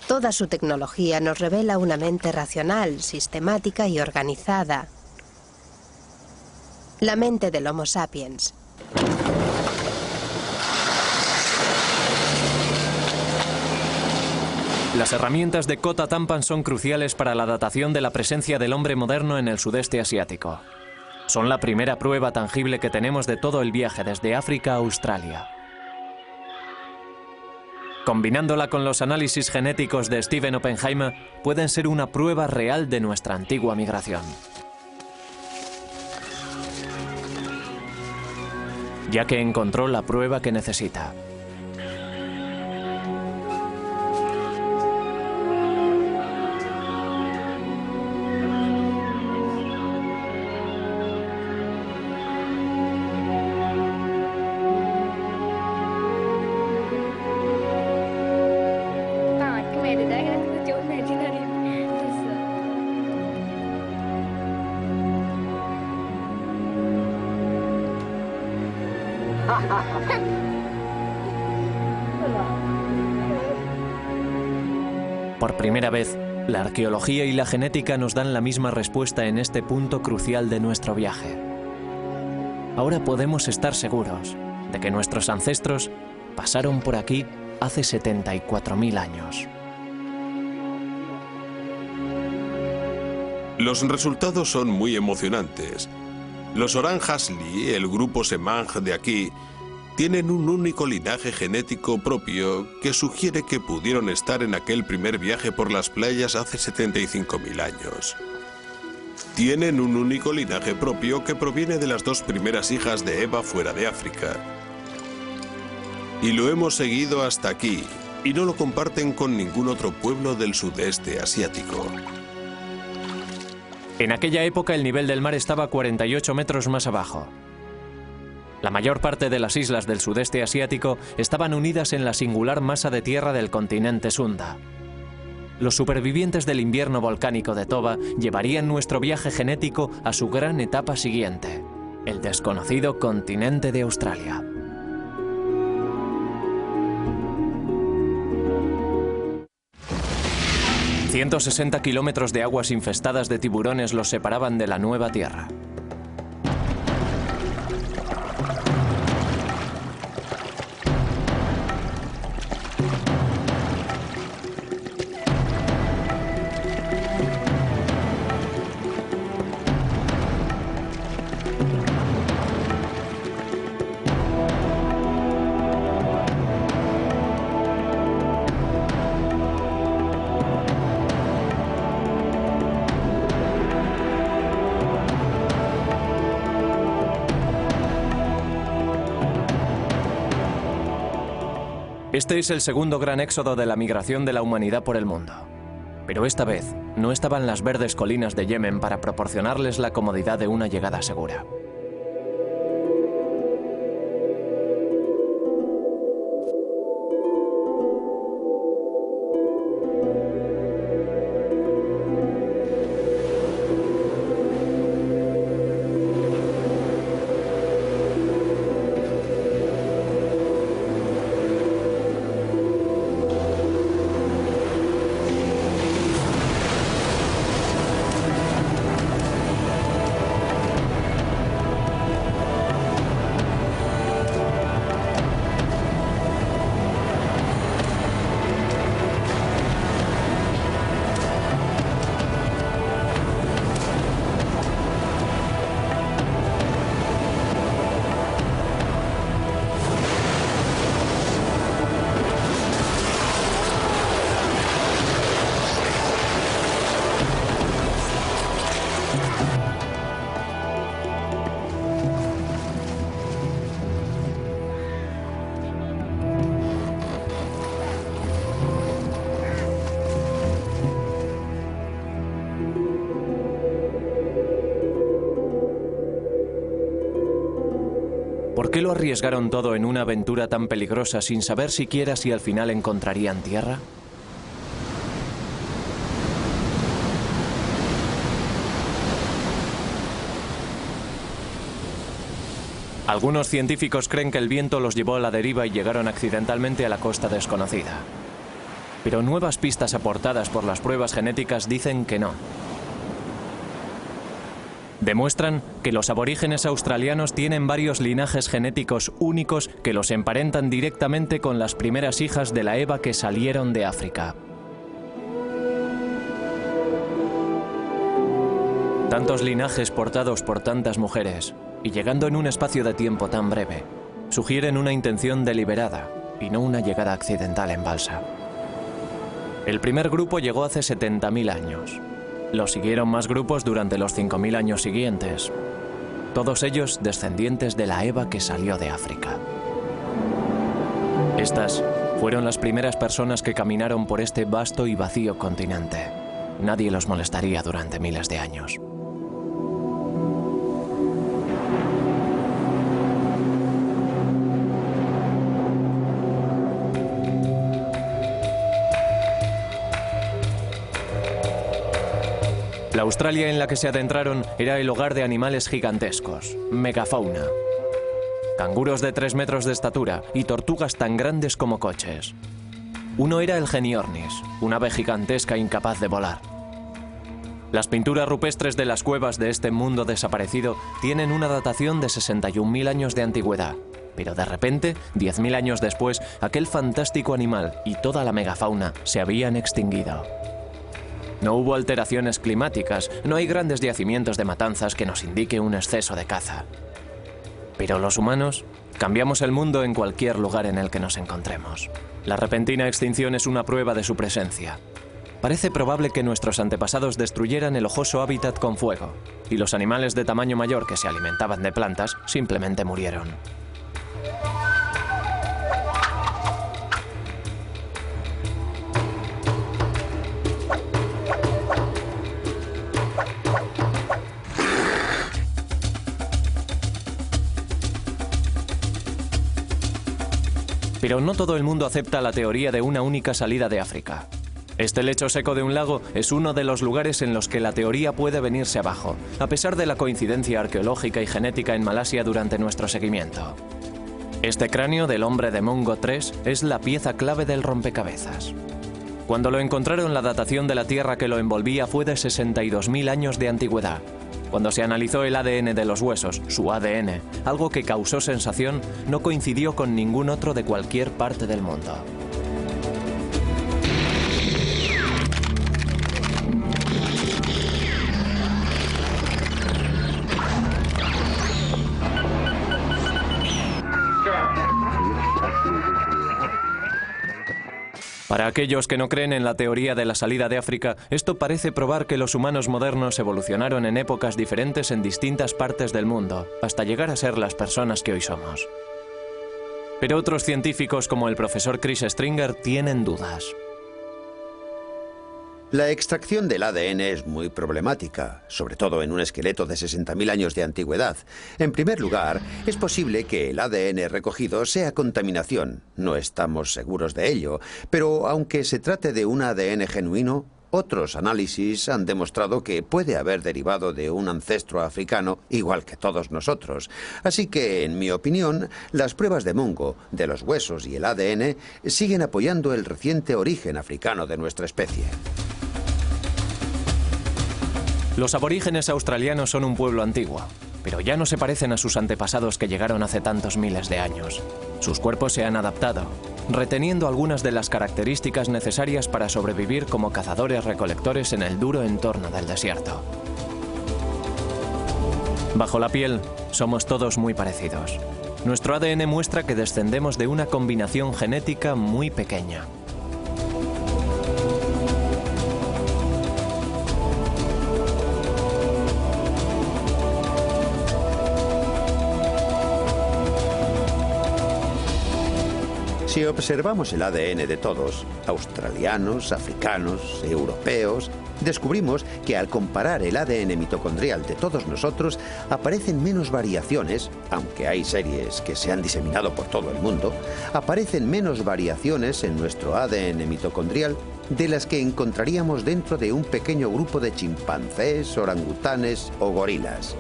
Toda su tecnología nos revela una mente racional, sistemática y organizada. La mente del Homo sapiens. Las herramientas de Kota Tampan son cruciales para la datación de la presencia del hombre moderno en el sudeste asiático. Son la primera prueba tangible que tenemos de todo el viaje desde África a Australia. Combinándola con los análisis genéticos de Stephen Oppenheimer, pueden ser una prueba real de nuestra antigua migración. Ya que encontró la prueba que necesita. Por primera vez, la arqueología y la genética nos dan la misma respuesta en este punto crucial de nuestro viaje. Ahora podemos estar seguros de que nuestros ancestros pasaron por aquí hace 74.000 años. Los resultados son muy emocionantes. Los Oranjashli, el grupo Semang de aquí, tienen un único linaje genético propio que sugiere que pudieron estar en aquel primer viaje por las playas hace 75.000 años. Tienen un único linaje propio que proviene de las dos primeras hijas de Eva fuera de África. Y lo hemos seguido hasta aquí, y no lo comparten con ningún otro pueblo del sudeste asiático. En aquella época el nivel del mar estaba 48 metros más abajo. La mayor parte de las islas del sudeste asiático estaban unidas en la singular masa de tierra del continente Sunda. Los supervivientes del invierno volcánico de Toba llevarían nuestro viaje genético a su gran etapa siguiente, el desconocido continente de Australia. ...160 kilómetros de aguas infestadas de tiburones los separaban de la nueva tierra. Este es el segundo gran éxodo de la migración de la humanidad por el mundo. Pero esta vez no estaban las verdes colinas de Yemen para proporcionarles la comodidad de una llegada segura. ¿Por qué lo arriesgaron todo en una aventura tan peligrosa sin saber siquiera si al final encontrarían tierra? Algunos científicos creen que el viento los llevó a la deriva y llegaron accidentalmente a la costa desconocida. Pero nuevas pistas aportadas por las pruebas genéticas dicen que no. Demuestran que los aborígenes australianos tienen varios linajes genéticos únicos que los emparentan directamente con las primeras hijas de la Eva que salieron de África. Tantos linajes portados por tantas mujeres, y llegando en un espacio de tiempo tan breve, sugieren una intención deliberada y no una llegada accidental en balsa. El primer grupo llegó hace 70.000 años. Lo siguieron más grupos durante los 5.000 años siguientes, todos ellos descendientes de la Eva que salió de África. Estas fueron las primeras personas que caminaron por este vasto y vacío continente. Nadie los molestaría durante miles de años. La Australia en la que se adentraron era el hogar de animales gigantescos, megafauna. Canguros de 3 metros de estatura y tortugas tan grandes como coches. Uno era el Geniornis, un ave gigantesca incapaz de volar. Las pinturas rupestres de las cuevas de este mundo desaparecido tienen una datación de 61.000 años de antigüedad. Pero de repente, 10.000 años después, aquel fantástico animal y toda la megafauna se habían extinguido. No hubo alteraciones climáticas, no hay grandes yacimientos de matanzas que nos indique un exceso de caza. Pero los humanos cambiamos el mundo en cualquier lugar en el que nos encontremos. La repentina extinción es una prueba de su presencia. Parece probable que nuestros antepasados destruyeran el ojoso hábitat con fuego, y los animales de tamaño mayor que se alimentaban de plantas simplemente murieron. Pero no todo el mundo acepta la teoría de una única salida de África. Este lecho seco de un lago es uno de los lugares en los que la teoría puede venirse abajo, a pesar de la coincidencia arqueológica y genética en Malasia durante nuestro seguimiento. Este cráneo del hombre de Mungo III es la pieza clave del rompecabezas. Cuando lo encontraron, la datación de la tierra que lo envolvía fue de 62.000 años de antigüedad. Cuando se analizó el ADN de los huesos, su ADN, algo que causó sensación, no coincidió con ningún otro de cualquier parte del mundo. Para aquellos que no creen en la teoría de la salida de África, esto parece probar que los humanos modernos evolucionaron en épocas diferentes en distintas partes del mundo, hasta llegar a ser las personas que hoy somos. Pero otros científicos, como el profesor Chris Stringer, tienen dudas. La extracción del ADN es muy problemática, sobre todo en un esqueleto de 60.000 años de antigüedad. En primer lugar, es posible que el ADN recogido sea contaminación. No estamos seguros de ello, pero aunque se trate de un ADN genuino, otros análisis han demostrado que puede haber derivado de un ancestro africano, igual que todos nosotros. Así que, en mi opinión, las pruebas de Mungo, de los huesos y el ADN siguen apoyando el reciente origen africano de nuestra especie. Los aborígenes australianos son un pueblo antiguo, pero ya no se parecen a sus antepasados que llegaron hace tantos miles de años. Sus cuerpos se han adaptado, reteniendo algunas de las características necesarias para sobrevivir como cazadores-recolectores en el duro entorno del desierto. Bajo la piel, somos todos muy parecidos. Nuestro ADN muestra que descendemos de una combinación genética muy pequeña. Si observamos el ADN de todos, australianos, africanos, europeos, descubrimos que al comparar el ADN mitocondrial de todos nosotros, aparecen menos variaciones, aunque hay series que se han diseminado por todo el mundo, aparecen menos variaciones en nuestro ADN mitocondrial de las que encontraríamos dentro de un pequeño grupo de chimpancés, orangutanes o gorilas.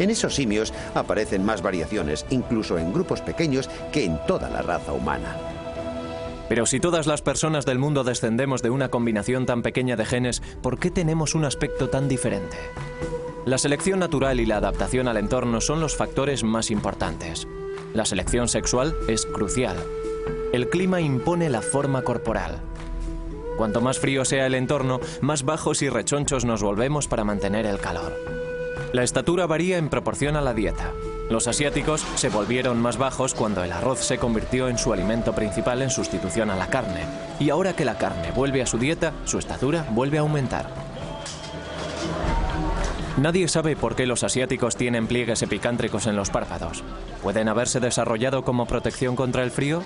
En esos simios aparecen más variaciones, incluso en grupos pequeños, que en toda la raza humana. Pero si todas las personas del mundo descendemos de una combinación tan pequeña de genes, ¿por qué tenemos un aspecto tan diferente? La selección natural y la adaptación al entorno son los factores más importantes. La selección sexual es crucial. El clima impone la forma corporal. Cuanto más frío sea el entorno, más bajos y rechonchos nos volvemos para mantener el calor. La estatura varía en proporción a la dieta. Los asiáticos se volvieron más bajos cuando el arroz se convirtió en su alimento principal en sustitución a la carne. Y ahora que la carne vuelve a su dieta, su estatura vuelve a aumentar. Nadie sabe por qué los asiáticos tienen pliegues epicántricos en los párpados. ¿Pueden haberse desarrollado como protección contra el frío?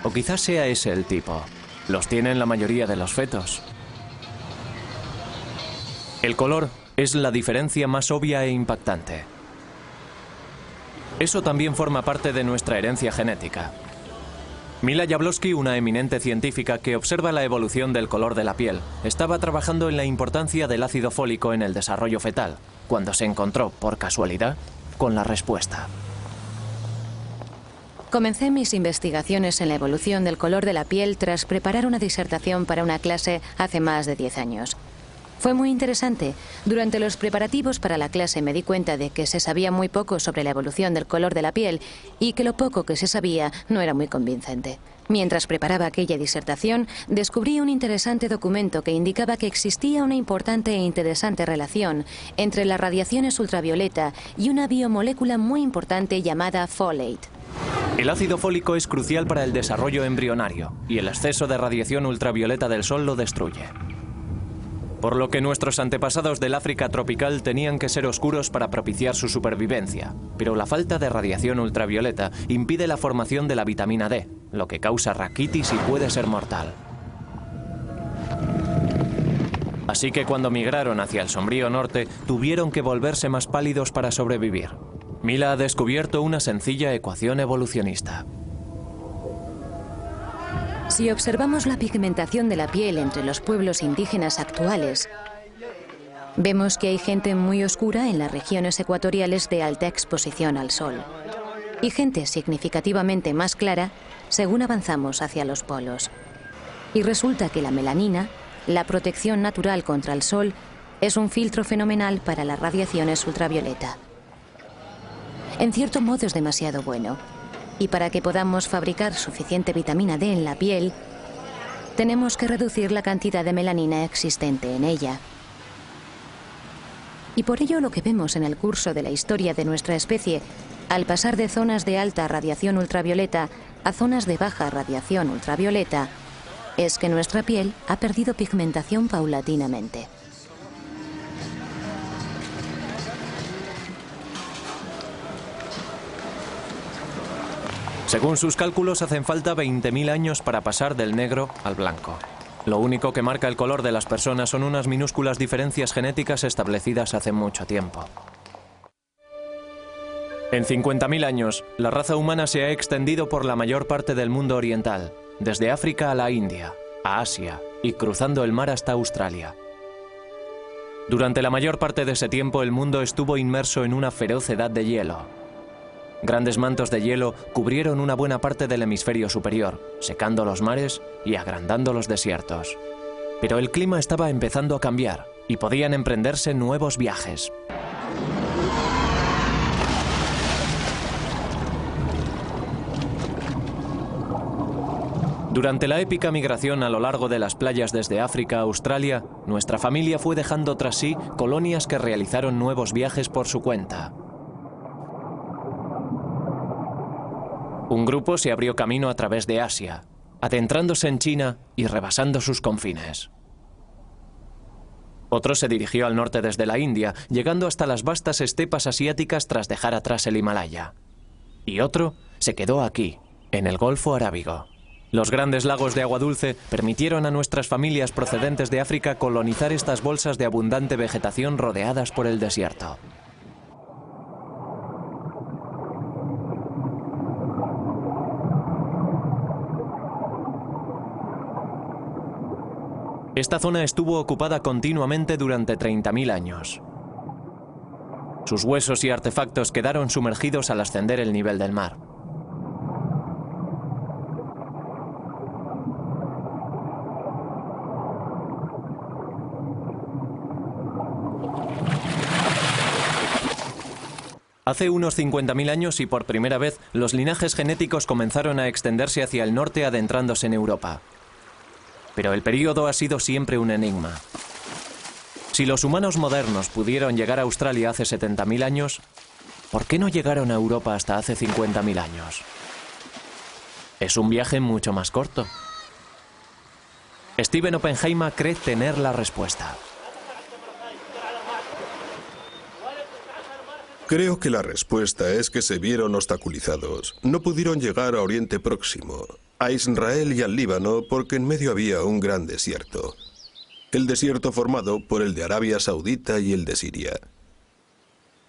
O quizás sea ese el tipo. Los tienen la mayoría de los fetos. El color es la diferencia más obvia e impactante. Eso también forma parte de nuestra herencia genética. Mila Jablonski, una eminente científica que observa la evolución del color de la piel, estaba trabajando en la importancia del ácido fólico en el desarrollo fetal, cuando se encontró, por casualidad, con la respuesta. Comencé mis investigaciones en la evolución del color de la piel tras preparar una disertación para una clase hace más de 10 años. Fue muy interesante. Durante los preparativos para la clase me di cuenta de que se sabía muy poco sobre la evolución del color de la piel y que lo poco que se sabía no era muy convincente. Mientras preparaba aquella disertación, descubrí un interesante documento que indicaba que existía una importante e interesante relación entre las radiaciones ultravioleta y una biomolécula muy importante llamada folate. El ácido fólico es crucial para el desarrollo embrionario y el exceso de radiación ultravioleta del sol lo destruye. Por lo que nuestros antepasados del África tropical tenían que ser oscuros para propiciar su supervivencia, pero la falta de radiación ultravioleta impide la formación de la vitamina D, lo que causa raquitis y puede ser mortal. Así que cuando migraron hacia el sombrío norte, tuvieron que volverse más pálidos para sobrevivir. Mila ha descubierto una sencilla ecuación evolucionista. Si observamos la pigmentación de la piel entre los pueblos indígenas actuales, vemos que hay gente muy oscura en las regiones ecuatoriales de alta exposición al sol y gente significativamente más clara según avanzamos hacia los polos. Y resulta que la melanina, la protección natural contra el sol, es un filtro fenomenal para las radiaciones ultravioleta. En cierto modo es demasiado bueno. Y para que podamos fabricar suficiente vitamina D en la piel, tenemos que reducir la cantidad de melanina existente en ella. Y por ello lo que vemos en el curso de la historia de nuestra especie, al pasar de zonas de alta radiación ultravioleta a zonas de baja radiación ultravioleta, es que nuestra piel ha perdido pigmentación paulatinamente. Según sus cálculos, hacen falta 20.000 años para pasar del negro al blanco. Lo único que marca el color de las personas son unas minúsculas diferencias genéticas establecidas hace mucho tiempo. En 50.000 años, la raza humana se ha extendido por la mayor parte del mundo oriental, desde África a la India, a Asia y cruzando el mar hasta Australia. Durante la mayor parte de ese tiempo, el mundo estuvo inmerso en una feroz edad de hielo. Grandes mantos de hielo cubrieron una buena parte del hemisferio superior, secando los mares y agrandando los desiertos. Pero el clima estaba empezando a cambiar y podían emprenderse nuevos viajes. Durante la épica migración a lo largo de las playas desde África a Australia, nuestra familia fue dejando tras sí colonias que realizaron nuevos viajes por su cuenta. Un grupo se abrió camino a través de Asia, adentrándose en China y rebasando sus confines. Otro se dirigió al norte desde la India, llegando hasta las vastas estepas asiáticas tras dejar atrás el Himalaya. Y otro se quedó aquí, en el Golfo Arábigo. Los grandes lagos de agua dulce permitieron a nuestras familias procedentes de África colonizar estas bolsas de abundante vegetación rodeadas por el desierto. Esta zona estuvo ocupada continuamente durante 30.000 años. Sus huesos y artefactos quedaron sumergidos al ascender el nivel del mar. Hace unos 50.000 años y por primera vez, los linajes genéticos comenzaron a extenderse hacia el norte adentrándose en Europa. Pero el período ha sido siempre un enigma. Si los humanos modernos pudieron llegar a Australia hace 70.000 años, ¿por qué no llegaron a Europa hasta hace 50.000 años? Es un viaje mucho más corto. Stephen Oppenheimer cree tener la respuesta. Creo que la respuesta es que se vieron obstaculizados. No pudieron llegar a Oriente Próximo, a Israel y al Líbano porque en medio había un gran desierto. El desierto formado por el de Arabia Saudita y el de Siria.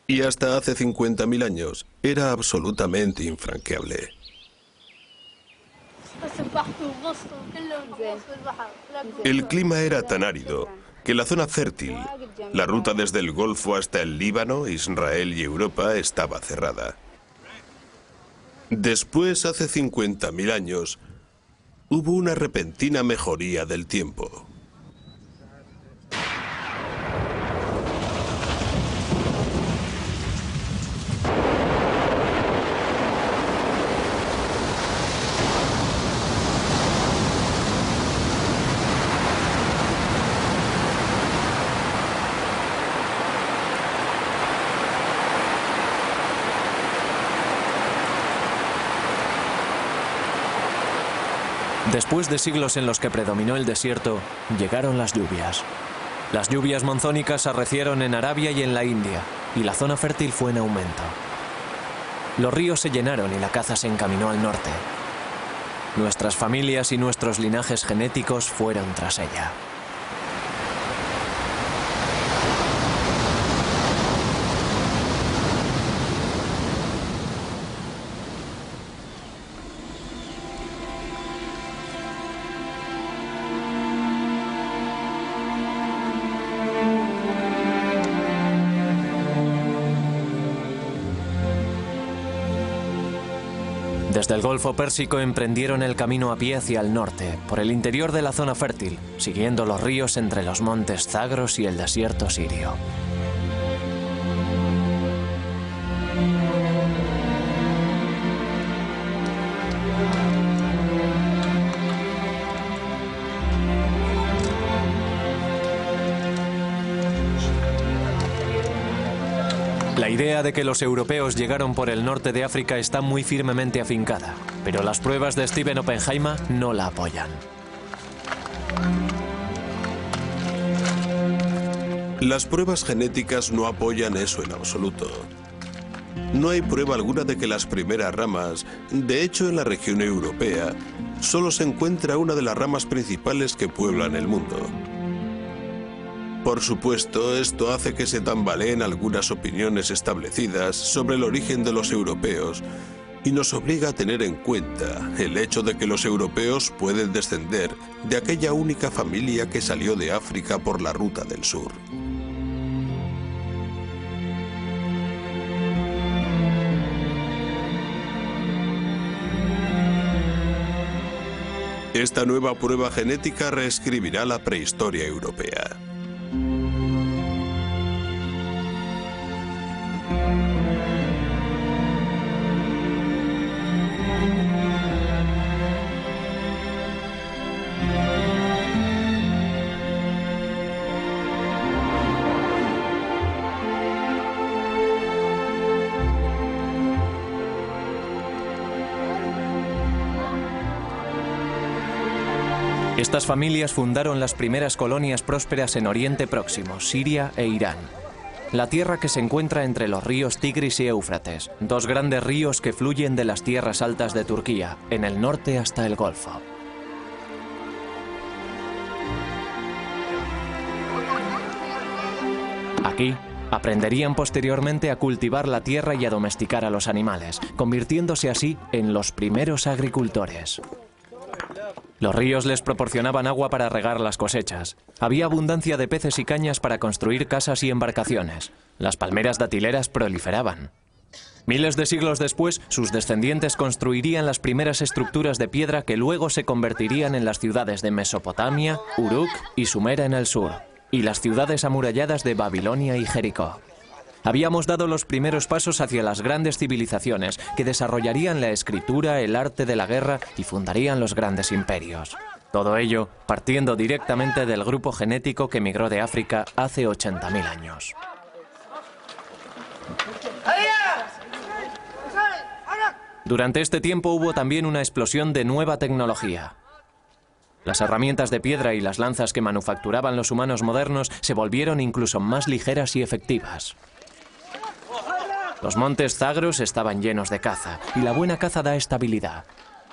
Y hasta hace 50.000 años era absolutamente infranqueable. El clima era tan árido que la zona fértil, la ruta desde el Golfo hasta el Líbano, Israel y Europa, estaba cerrada. Después, hace 50.000 años, hubo una repentina mejoría del tiempo. Después de siglos en los que predominó el desierto, llegaron las lluvias. Las lluvias monzónicas arrecieron en Arabia y en la India, y la zona fértil fue en aumento. Los ríos se llenaron y la caza se encaminó al norte. Nuestras familias y nuestros linajes genéticos fueron tras ella. Desde el Golfo Pérsico emprendieron el camino a pie hacia el norte, por el interior de la zona fértil, siguiendo los ríos entre los montes Zagros y el desierto sirio. La idea de que los europeos llegaron por el norte de África está muy firmemente afincada, pero las pruebas de Stephen Oppenheimer no la apoyan. Las pruebas genéticas no apoyan eso en absoluto. No hay prueba alguna de que las primeras ramas, de hecho en la región europea, solo se encuentra una de las ramas principales que pueblan el mundo. Por supuesto, esto hace que se tambaleen algunas opiniones establecidas sobre el origen de los europeos y nos obliga a tener en cuenta el hecho de que los europeos pueden descender de aquella única familia que salió de África por la ruta del sur. Esta nueva prueba genética reescribirá la prehistoria europea. Estas familias fundaron las primeras colonias prósperas en Oriente Próximo, Siria e Irán. La tierra que se encuentra entre los ríos Tigris y Éufrates, dos grandes ríos que fluyen de las tierras altas de Turquía, en el norte hasta el Golfo. Aquí, aprenderían posteriormente a cultivar la tierra y a domesticar a los animales, convirtiéndose así en los primeros agricultores. Los ríos les proporcionaban agua para regar las cosechas. Había abundancia de peces y cañas para construir casas y embarcaciones. Las palmeras datileras proliferaban. Miles de siglos después, sus descendientes construirían las primeras estructuras de piedra que luego se convertirían en las ciudades de Mesopotamia, Uruk y Sumera en el sur, y las ciudades amuralladas de Babilonia y Jericó. Habíamos dado los primeros pasos hacia las grandes civilizaciones que desarrollarían la escritura, el arte de la guerra y fundarían los grandes imperios. Todo ello partiendo directamente del grupo genético que migró de África hace 80.000 años. Durante este tiempo hubo también una explosión de nueva tecnología. Las herramientas de piedra y las lanzas que manufacturaban los humanos modernos se volvieron incluso más ligeras y efectivas. Los montes Zagros estaban llenos de caza, y la buena caza da estabilidad.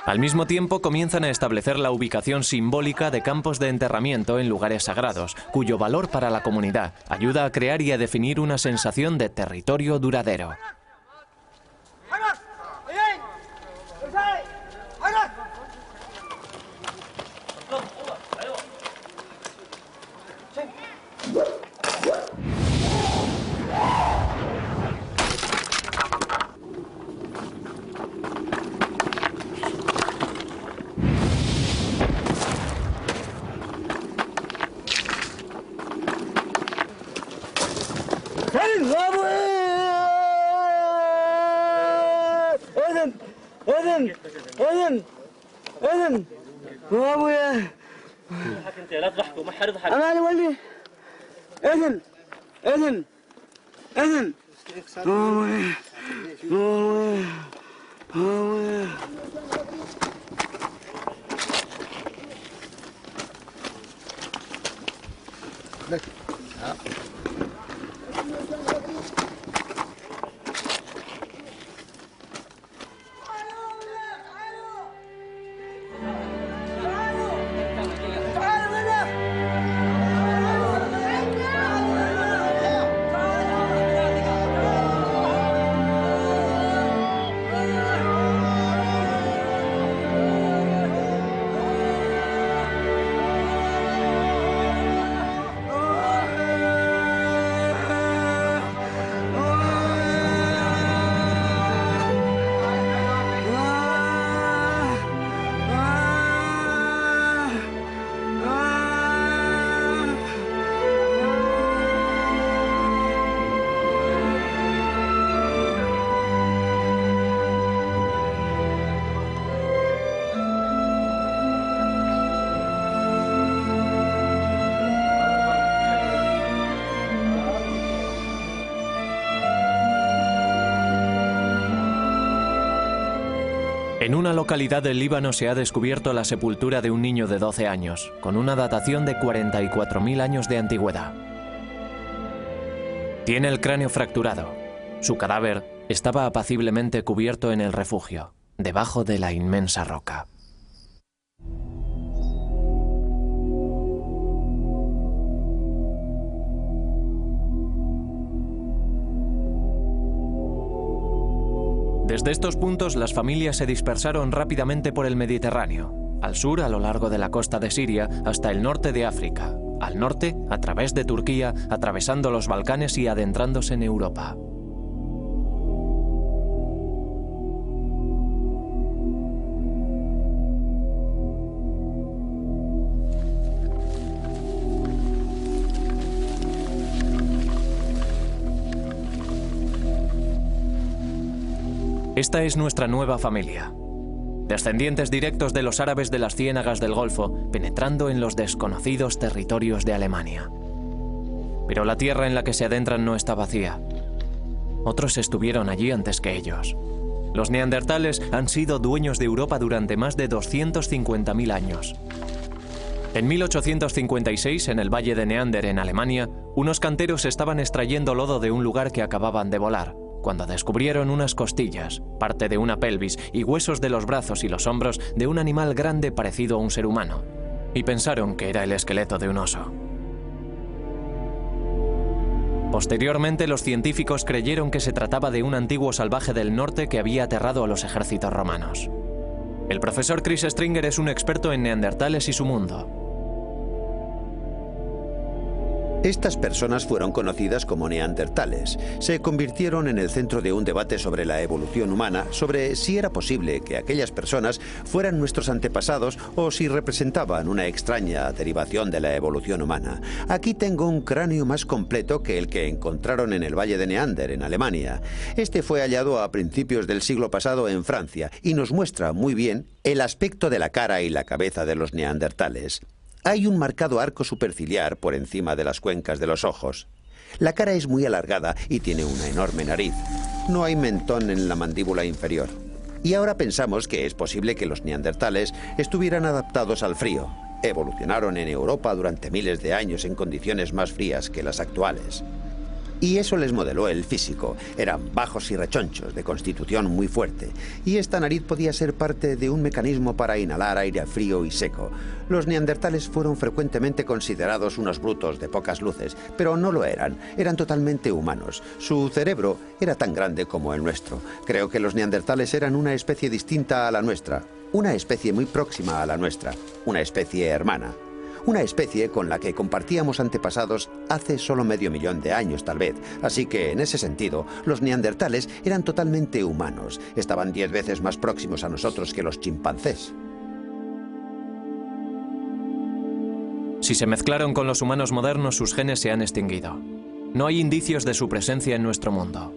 Al mismo tiempo comienzan a establecer la ubicación simbólica de campos de enterramiento en lugares sagrados, cuyo valor para la comunidad ayuda a crear y a definir una sensación de territorio duradero. En una localidad del Líbano se ha descubierto la sepultura de un niño de 12 años, con una datación de 44.000 años de antigüedad. Tiene el cráneo fracturado. Su cadáver estaba apaciblemente cubierto en el refugio, debajo de la inmensa roca. Desde estos puntos las familias se dispersaron rápidamente por el Mediterráneo, al sur a lo largo de la costa de Siria hasta el norte de África, al norte a través de Turquía, atravesando los Balcanes y adentrándose en Europa. Esta es nuestra nueva familia, descendientes directos de los árabes de las ciénagas del Golfo, penetrando en los desconocidos territorios de Alemania. Pero la tierra en la que se adentran no está vacía. Otros estuvieron allí antes que ellos. Los neandertales han sido dueños de Europa durante más de 250.000 años. En 1856, en el Valle de Neander, en Alemania, unos canteros estaban extrayendo lodo de un lugar que acababan de volar, cuando descubrieron unas costillas, parte de una pelvis y huesos de los brazos y los hombros de un animal grande parecido a un ser humano, y pensaron que era el esqueleto de un oso. Posteriormente, los científicos creyeron que se trataba de un antiguo salvaje del norte que había aterrado a los ejércitos romanos. El profesor Chris Stringer es un experto en neandertales y su mundo. Estas personas fueron conocidas como neandertales. Se convirtieron en el centro de un debate sobre la evolución humana, sobre si era posible que aquellas personas fueran nuestros antepasados o si representaban una extraña derivación de la evolución humana. Aquí tengo un cráneo más completo que el que encontraron en el Valle de Neander, en Alemania. Este fue hallado a principios del siglo pasado en Francia y nos muestra muy bien el aspecto de la cara y la cabeza de los neandertales. Hay un marcado arco superciliar por encima de las cuencas de los ojos. La cara es muy alargada y tiene una enorme nariz. No hay mentón en la mandíbula inferior. Y ahora pensamos que es posible que los neandertales estuvieran adaptados al frío. Evolucionaron en Europa durante miles de años en condiciones más frías que las actuales. Y eso les modeló el físico. Eran bajos y rechonchos, de constitución muy fuerte. Y esta nariz podía ser parte de un mecanismo para inhalar aire frío y seco. Los neandertales fueron frecuentemente considerados unos brutos de pocas luces, pero no lo eran. Eran totalmente humanos. Su cerebro era tan grande como el nuestro. Creo que los neandertales eran una especie distinta a la nuestra. Una especie muy próxima a la nuestra. Una especie hermana. Una especie con la que compartíamos antepasados hace solo medio millón de años, tal vez. Así que, en ese sentido, los neandertales eran totalmente humanos. Estaban 10 veces más próximos a nosotros que los chimpancés. Si se mezclaron con los humanos modernos, sus genes se han extinguido. No hay indicios de su presencia en nuestro mundo.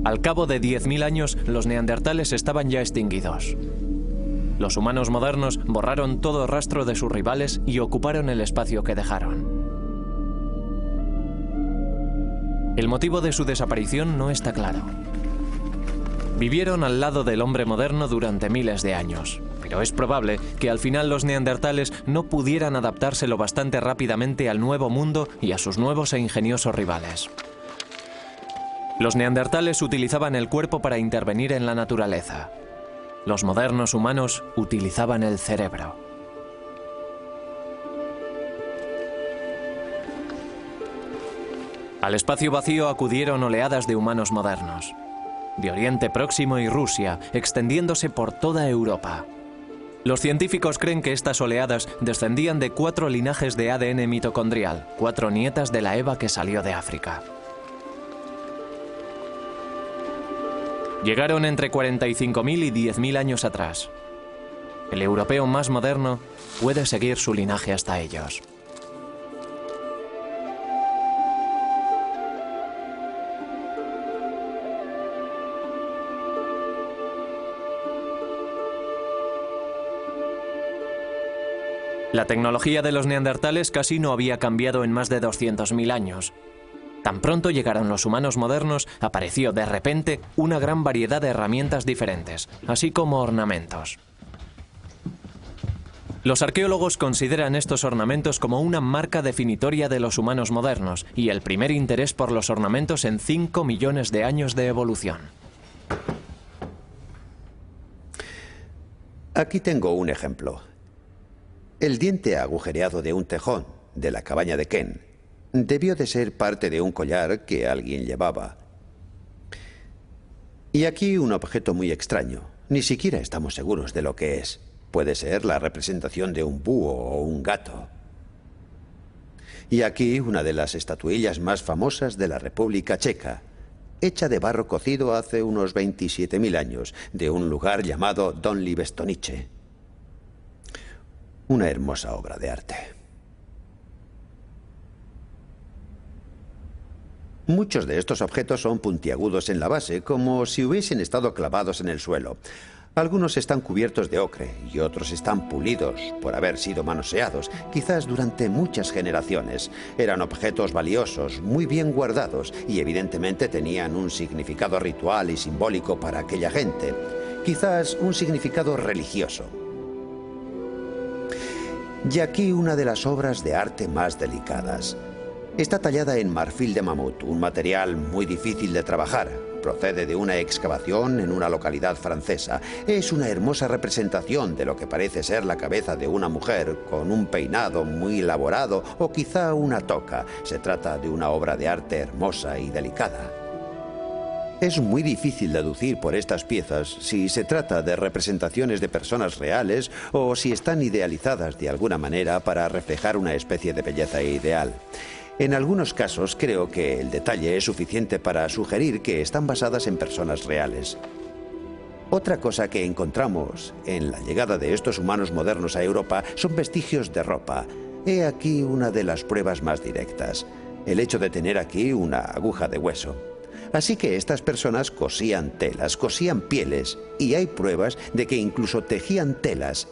Al cabo de 10.000 años, los neandertales estaban ya extinguidos. Los humanos modernos borraron todo rastro de sus rivales y ocuparon el espacio que dejaron. El motivo de su desaparición no está claro. Vivieron al lado del hombre moderno durante miles de años, pero es probable que al final los neandertales no pudieran adaptarse lo bastante rápidamente al nuevo mundo y a sus nuevos e ingeniosos rivales. Los neandertales utilizaban el cuerpo para intervenir en la naturaleza. Los modernos humanos utilizaban el cerebro. Al espacio vacío acudieron oleadas de humanos modernos, de Oriente Próximo y Rusia, extendiéndose por toda Europa. Los científicos creen que estas oleadas descendían de 4 linajes de ADN mitocondrial, 4 nietas de la Eva que salió de África. Llegaron entre 45.000 y 10.000 años atrás. El europeo más moderno puede seguir su linaje hasta ellos. La tecnología de los neandertales casi no había cambiado en más de 200.000 años. Tan pronto llegaron los humanos modernos, apareció de repente una gran variedad de herramientas diferentes, así como ornamentos. Los arqueólogos consideran estos ornamentos como una marca definitoria de los humanos modernos y el primer interés por los ornamentos en 5 millones de años de evolución. Aquí tengo un ejemplo. El diente agujereado de un tejón de la cabaña de Ken debió de ser parte de un collar que alguien llevaba. Y aquí un objeto muy extraño. Ni siquiera estamos seguros de lo que es. Puede ser la representación de un búho o un gato. Y aquí una de las estatuillas más famosas de la República Checa, hecha de barro cocido hace unos 27.000 años, de un lugar llamado Donli Stonice. Una hermosa obra de arte. Muchos de estos objetos son puntiagudos en la base, como si hubiesen estado clavados en el suelo. Algunos están cubiertos de ocre y otros están pulidos por haber sido manoseados, quizás durante muchas generaciones. Eran objetos valiosos, muy bien guardados y evidentemente tenían un significado ritual y simbólico para aquella gente. Quizás un significado religioso. Y aquí una de las obras de arte más delicadas. Está tallada en marfil de mamut, un material muy difícil de trabajar. Procede de una excavación en una localidad francesa. Es una hermosa representación de lo que parece ser la cabeza de una mujer, con un peinado muy elaborado o quizá una toca. Se trata de una obra de arte hermosa y delicada. Es muy difícil deducir por estas piezas si se trata de representaciones de personas reales o si están idealizadas de alguna manera para reflejar una especie de belleza ideal. En algunos casos creo que el detalle es suficiente para sugerir que están basadas en personas reales. Otra cosa que encontramos en la llegada de estos humanos modernos a Europa son vestigios de ropa. He aquí una de las pruebas más directas. El hecho de tener aquí una aguja de hueso. Así que estas personas cosían telas, cosían pieles, y hay pruebas de que incluso tejían telas.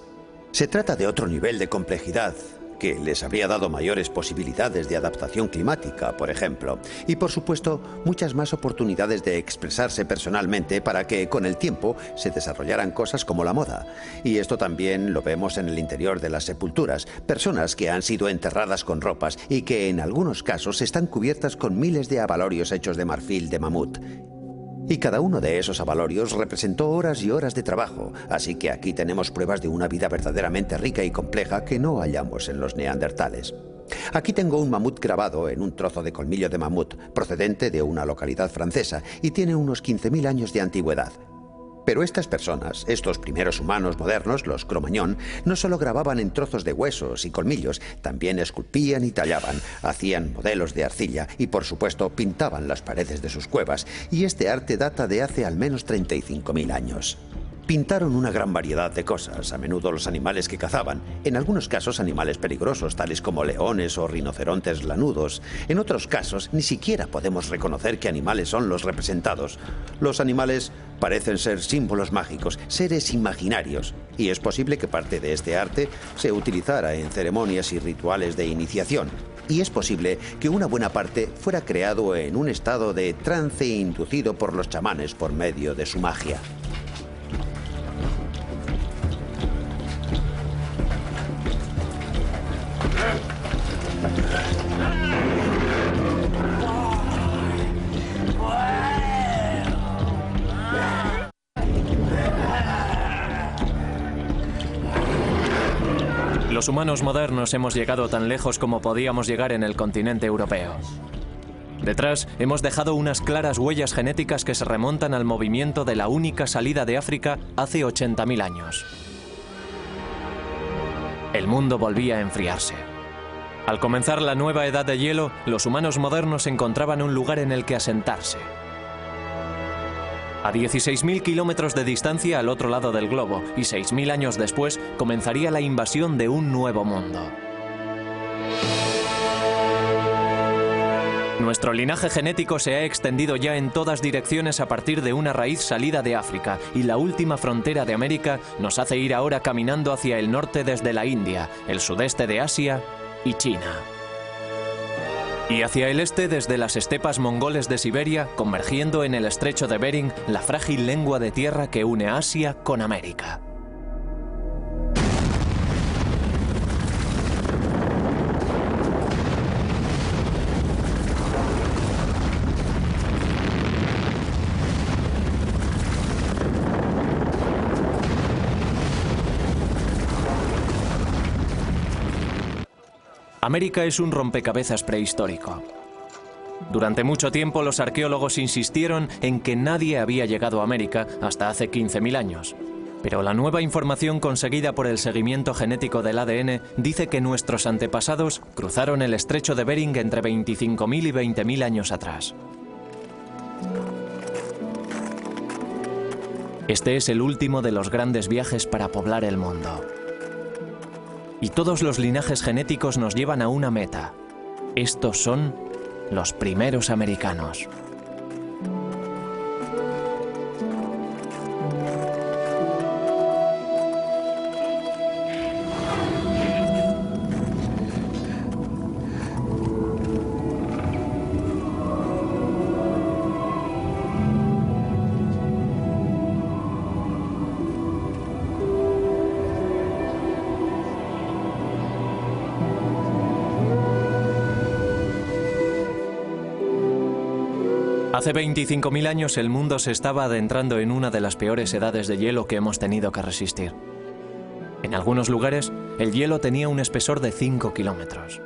Se trata de otro nivel de complejidad, que les habría dado mayores posibilidades de adaptación climática, por ejemplo, y por supuesto muchas más oportunidades de expresarse personalmente para que con el tiempo se desarrollaran cosas como la moda. Y esto también lo vemos en el interior de las sepulturas, personas que han sido enterradas con ropas y que en algunos casos están cubiertas con miles de abalorios hechos de marfil de mamut. Y cada uno de esos abalorios representó horas y horas de trabajo, así que aquí tenemos pruebas de una vida verdaderamente rica y compleja que no hallamos en los neandertales. Aquí tengo un mamut grabado en un trozo de colmillo de mamut, procedente de una localidad francesa, y tiene unos 15.000 años de antigüedad. Pero estas personas, estos primeros humanos modernos, los Cro-Magnon, no solo grababan en trozos de huesos y colmillos, también esculpían y tallaban, hacían modelos de arcilla y, por supuesto, pintaban las paredes de sus cuevas, y este arte data de hace al menos 35.000 años. Pintaron una gran variedad de cosas, a menudo los animales que cazaban, en algunos casos animales peligrosos, tales como leones o rinocerontes lanudos. En otros casos, ni siquiera podemos reconocer qué animales son los representados. Los animales parecen ser símbolos mágicos, seres imaginarios, y es posible que parte de este arte se utilizara en ceremonias y rituales de iniciación. Y es posible que una buena parte fuera creado en un estado de trance inducido por los chamanes por medio de su magia. Los humanos modernos hemos llegado tan lejos como podíamos llegar en el continente europeo. Detrás hemos dejado unas claras huellas genéticas que se remontan al movimiento de la única salida de África hace 80.000 años. El mundo volvía a enfriarse. Al comenzar la nueva edad de hielo, los humanos modernos encontraban un lugar en el que asentarse. A 16.000 kilómetros de distancia al otro lado del globo, y 6.000 años después comenzaría la invasión de un nuevo mundo. Nuestro linaje genético se ha extendido ya en todas direcciones a partir de una raíz salida de África, y la última frontera de América nos hace ir ahora caminando hacia el norte desde la India, el sudeste de Asia y China. Y hacia el este desde las estepas mongoles de Siberia, convergiendo en el estrecho de Bering, la frágil lengua de tierra que une Asia con América. América es un rompecabezas prehistórico. Durante mucho tiempo los arqueólogos insistieron en que nadie había llegado a América hasta hace 15.000 años. Pero la nueva información conseguida por el seguimiento genético del ADN dice que nuestros antepasados cruzaron el estrecho de Bering entre 25.000 y 20.000 años atrás. Este es el último de los grandes viajes para poblar el mundo. Y todos los linajes genéticos nos llevan a una meta. Estos son los primeros americanos. Hace 25.000 años el mundo se estaba adentrando en una de las peores edades de hielo que hemos tenido que resistir. En algunos lugares, el hielo tenía un espesor de 5 kilómetros.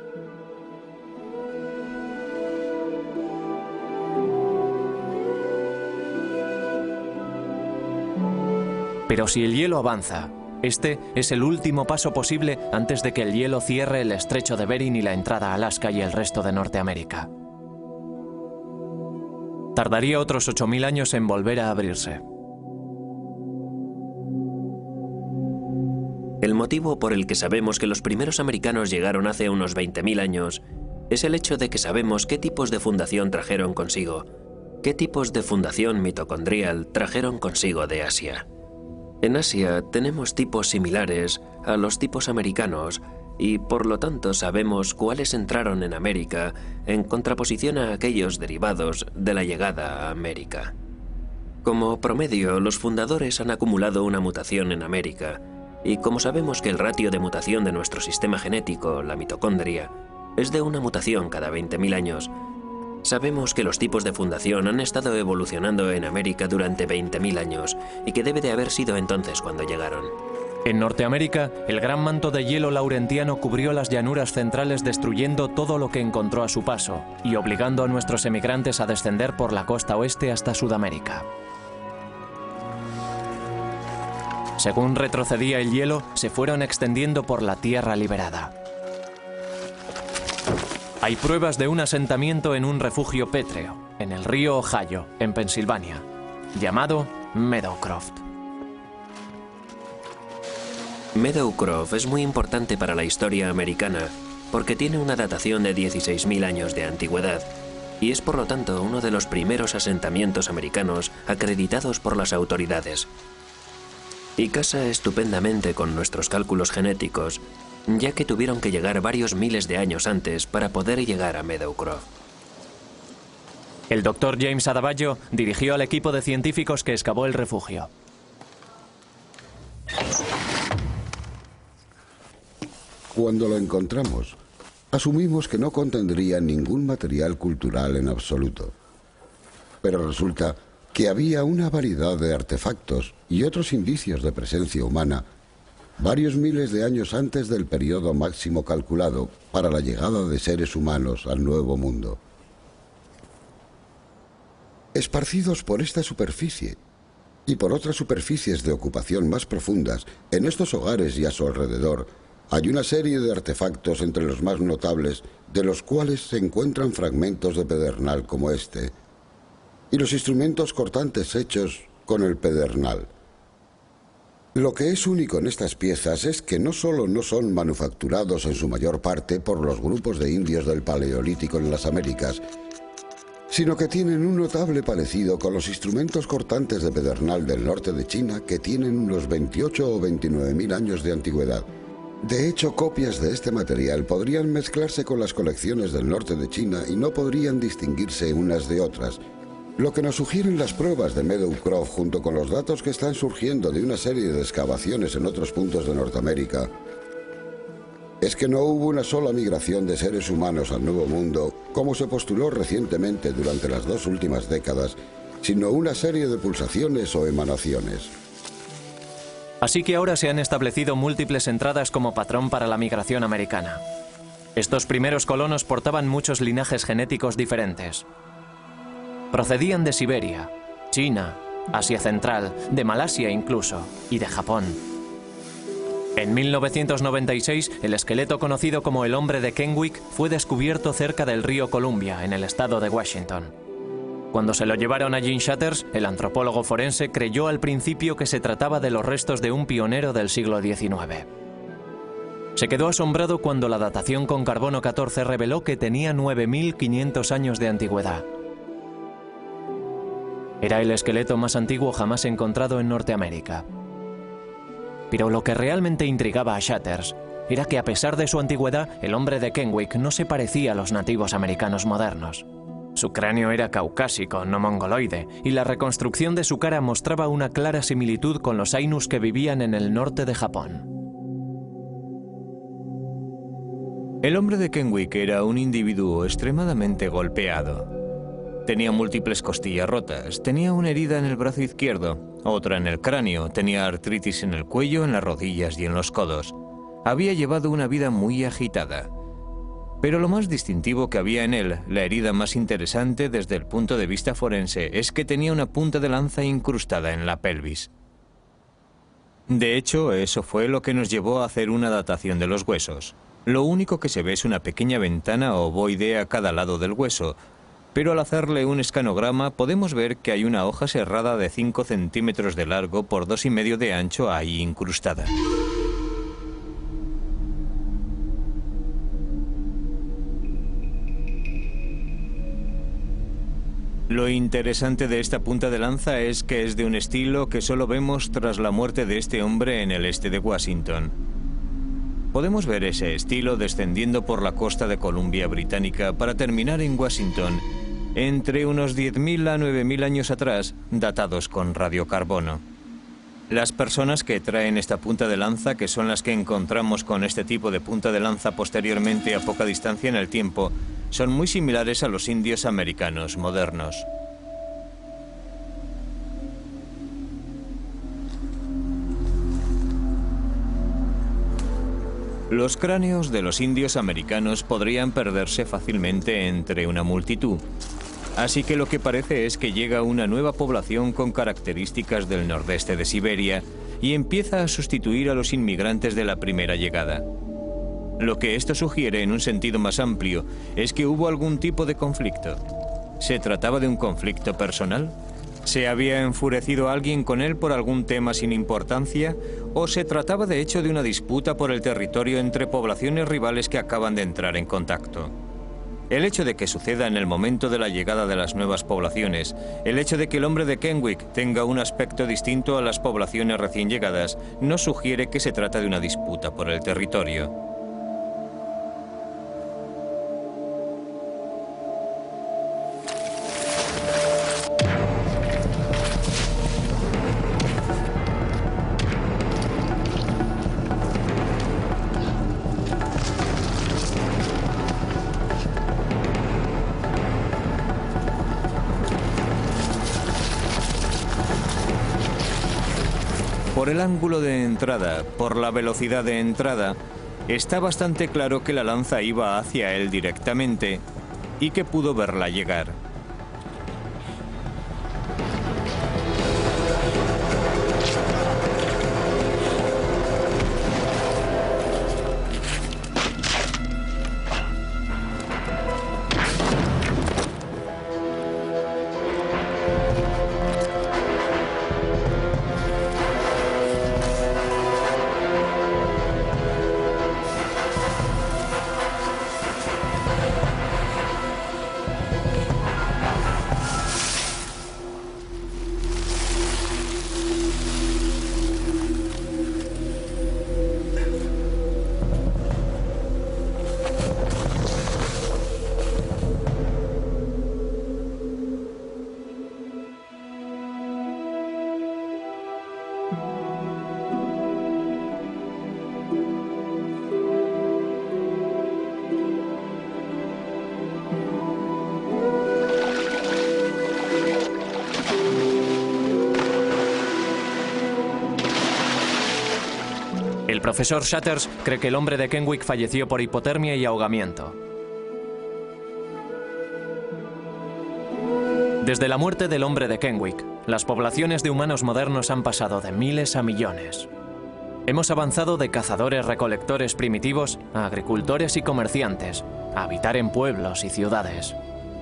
Pero si el hielo avanza, este es el último paso posible antes de que el hielo cierre el estrecho de Bering y la entrada a Alaska y el resto de Norteamérica. Tardaría otros 8.000 años en volver a abrirse. El motivo por el que sabemos que los primeros americanos llegaron hace unos 20.000 años es el hecho de que sabemos qué tipos de fundación trajeron consigo, qué tipos de fundación mitocondrial trajeron consigo de Asia. En Asia tenemos tipos similares a los tipos americanos y por lo tanto sabemos cuáles entraron en América en contraposición a aquellos derivados de la llegada a América. Como promedio, los fundadores han acumulado una mutación en América, y como sabemos que el ratio de mutación de nuestro sistema genético, la mitocondria, es de una mutación cada 20.000 años, sabemos que los tipos de fundación han estado evolucionando en América durante 20.000 años y que debe de haber sido entonces cuando llegaron. En Norteamérica, el gran manto de hielo laurentiano cubrió las llanuras centrales destruyendo todo lo que encontró a su paso y obligando a nuestros emigrantes a descender por la costa oeste hasta Sudamérica. Según retrocedía el hielo, se fueron extendiendo por la tierra liberada. Hay pruebas de un asentamiento en un refugio pétreo, en el río Ohio, en Pensilvania, llamado Meadowcroft. Meadowcroft es muy importante para la historia americana porque tiene una datación de 16.000 años de antigüedad y es por lo tanto uno de los primeros asentamientos americanos acreditados por las autoridades. Y casa estupendamente con nuestros cálculos genéticos, ya que tuvieron que llegar varios miles de años antes para poder llegar a Meadowcroft. El Dr. James Adebayo dirigió al equipo de científicos que excavó el refugio. Cuando lo encontramos, asumimos que no contendría ningún material cultural en absoluto. Pero resulta que había una variedad de artefactos y otros indicios de presencia humana varios miles de años antes del periodo máximo calculado para la llegada de seres humanos al Nuevo Mundo. Esparcidos por esta superficie y por otras superficies de ocupación más profundas, en estos hogares y a su alrededor, hay una serie de artefactos entre los más notables, de los cuales se encuentran fragmentos de pedernal como este, y los instrumentos cortantes hechos con el pedernal. Lo que es único en estas piezas es que no solo no son manufacturados en su mayor parte por los grupos de indios del Paleolítico en las Américas, sino que tienen un notable parecido con los instrumentos cortantes de pedernal del norte de China, que tienen unos 28 o 29.000 años de antigüedad. De hecho, copias de este material podrían mezclarse con las colecciones del norte de China y no podrían distinguirse unas de otras. Lo que nos sugieren las pruebas de Meadowcroft, junto con los datos que están surgiendo de una serie de excavaciones en otros puntos de Norteamérica, es que no hubo una sola migración de seres humanos al Nuevo Mundo, como se postuló recientemente durante las 2 últimas décadas, sino una serie de pulsaciones o emanaciones. Así que ahora se han establecido múltiples entradas como patrón para la migración americana. Estos primeros colonos portaban muchos linajes genéticos diferentes. Procedían de Siberia, China, Asia Central, de Malasia incluso, y de Japón. En 1996, el esqueleto conocido como el hombre de Kennewick fue descubierto cerca del río Columbia, en el estado de Washington. Cuando se lo llevaron a Gene Shatters, el antropólogo forense creyó al principio que se trataba de los restos de un pionero del siglo XIX. Se quedó asombrado cuando la datación con carbono 14 reveló que tenía 9.500 años de antigüedad. Era el esqueleto más antiguo jamás encontrado en Norteamérica. Pero lo que realmente intrigaba a Shatters era que, a pesar de su antigüedad, el hombre de Kennewick no se parecía a los nativos americanos modernos. Su cráneo era caucásico, no mongoloide, y la reconstrucción de su cara mostraba una clara similitud con los Ainus que vivían en el norte de Japón. El hombre de Kennewick era un individuo extremadamente golpeado. Tenía múltiples costillas rotas, tenía una herida en el brazo izquierdo, otra en el cráneo, tenía artritis en el cuello, en las rodillas y en los codos. Había llevado una vida muy agitada. Pero lo más distintivo que había en él, la herida más interesante desde el punto de vista forense, es que tenía una punta de lanza incrustada en la pelvis. De hecho, eso fue lo que nos llevó a hacer una datación de los huesos. Lo único que se ve es una pequeña ventana ovoide a cada lado del hueso, pero al hacerle un escanograma podemos ver que hay una hoja serrada de 5 centímetros de largo por 2,5 de ancho ahí incrustada. Lo interesante de esta punta de lanza es que es de un estilo que solo vemos tras la muerte de este hombre en el este de Washington. Podemos ver ese estilo descendiendo por la costa de Columbia Británica para terminar en Washington, entre unos 10.000 a 9.000 años atrás, datados con radiocarbono. Las personas que traen esta punta de lanza, que son las que encontramos con este tipo de punta de lanza posteriormente a poca distancia en el tiempo, son muy similares a los indios americanos modernos. Los cráneos de los indios americanos podrían perderse fácilmente entre una multitud. Así que lo que parece es que llega una nueva población con características del nordeste de Siberia y empieza a sustituir a los inmigrantes de la primera llegada. Lo que esto sugiere en un sentido más amplio es que hubo algún tipo de conflicto. ¿Se trataba de un conflicto personal? ¿Se había enfurecido alguien con él por algún tema sin importancia? ¿O se trataba de hecho de una disputa por el territorio entre poblaciones rivales que acaban de entrar en contacto? El hecho de que suceda en el momento de la llegada de las nuevas poblaciones, el hecho de que el hombre de Kenwick tenga un aspecto distinto a las poblaciones recién llegadas, no sugiere que se trata de una disputa por el territorio. Por el ángulo de entrada, por la velocidad de entrada, está bastante claro que la lanza iba hacia él directamente y que pudo verla llegar. El profesor Shatters cree que el hombre de Kenwick falleció por hipotermia y ahogamiento. Desde la muerte del hombre de Kenwick, las poblaciones de humanos modernos han pasado de miles a millones. Hemos avanzado de cazadores-recolectores primitivos a agricultores y comerciantes, a habitar en pueblos y ciudades,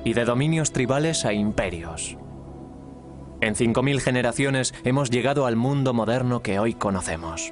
y de dominios tribales a imperios. En 5000 generaciones hemos llegado al mundo moderno que hoy conocemos.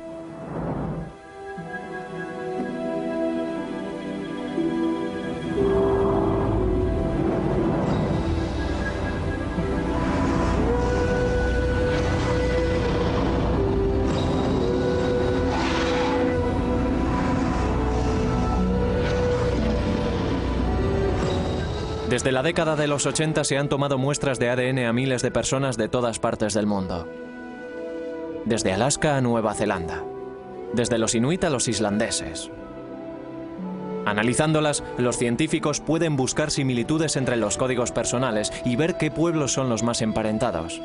Desde la década de los 80 se han tomado muestras de ADN a miles de personas de todas partes del mundo. Desde Alaska a Nueva Zelanda. Desde los inuit a los islandeses. Analizándolas, los científicos pueden buscar similitudes entre los códigos personales y ver qué pueblos son los más emparentados.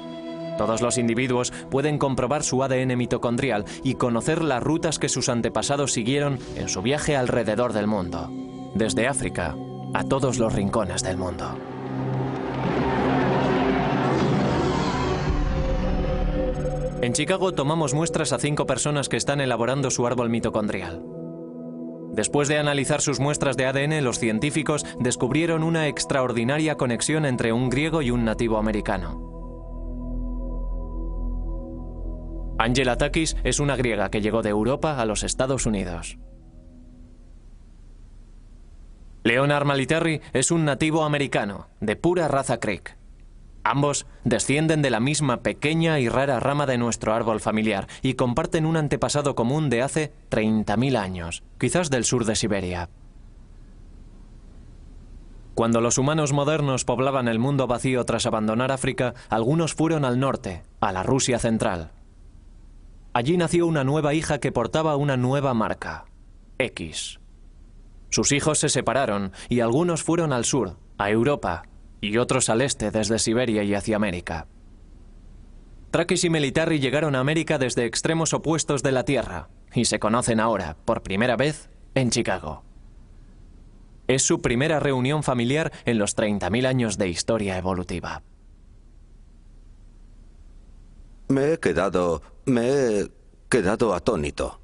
Todos los individuos pueden comprobar su ADN mitocondrial y conocer las rutas que sus antepasados siguieron en su viaje alrededor del mundo. Desde África a todos los rincones del mundo. En Chicago tomamos muestras a 5 personas que están elaborando su árbol mitocondrial. Después de analizar sus muestras de ADN, los científicos descubrieron una extraordinaria conexión entre un griego y un nativo americano. Angela Takis es una griega que llegó de Europa a los Estados Unidos. Leonard Maliterri es un nativo americano, de pura raza Creek. Ambos descienden de la misma pequeña y rara rama de nuestro árbol familiar y comparten un antepasado común de hace 30.000 años, quizás del sur de Siberia. Cuando los humanos modernos poblaban el mundo vacío tras abandonar África, algunos fueron al norte, a la Rusia central. Allí nació una nueva hija que portaba una nueva marca, X. Sus hijos se separaron y algunos fueron al sur, a Europa, y otros al este desde Siberia y hacia América. Takis y Maliterri llegaron a América desde extremos opuestos de la Tierra y se conocen ahora, por primera vez, en Chicago. Es su primera reunión familiar en los 30.000 años de historia evolutiva. Me he quedado atónito.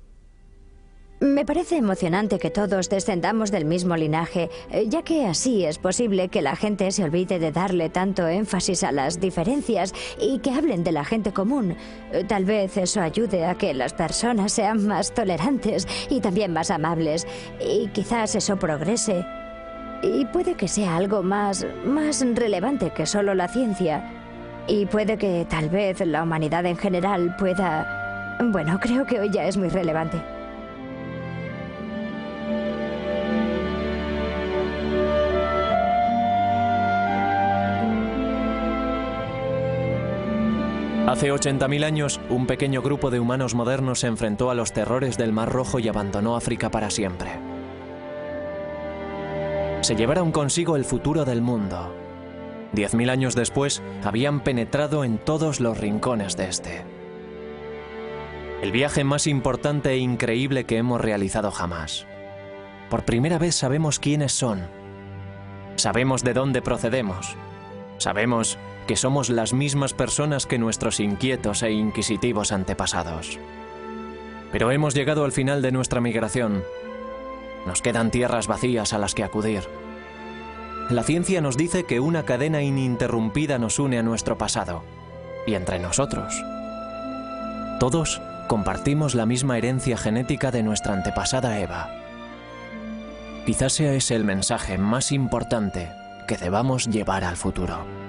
Me parece emocionante que todos descendamos del mismo linaje, ya que así es posible que la gente se olvide de darle tanto énfasis a las diferencias y que hablen de la gente común. Tal vez eso ayude a que las personas sean más tolerantes y también más amables, y quizás eso progrese. Y puede que sea algo más relevante que solo la ciencia. Y puede que tal vez la humanidad en general pueda... Bueno, creo que hoy ya es muy relevante. Hace 80.000 años, un pequeño grupo de humanos modernos se enfrentó a los terrores del Mar Rojo y abandonó África para siempre. Se llevaron consigo el futuro del mundo. 10.000 años después, habían penetrado en todos los rincones de este. El viaje más importante e increíble que hemos realizado jamás. Por primera vez sabemos quiénes son. Sabemos de dónde procedemos. Sabemos que somos las mismas personas que nuestros inquietos e inquisitivos antepasados. Pero hemos llegado al final de nuestra migración. Nos quedan tierras vacías a las que acudir. La ciencia nos dice que una cadena ininterrumpida nos une a nuestro pasado, y entre nosotros. Todos compartimos la misma herencia genética de nuestra antepasada Eva. Quizás sea ese el mensaje más importante que debamos llevar al futuro.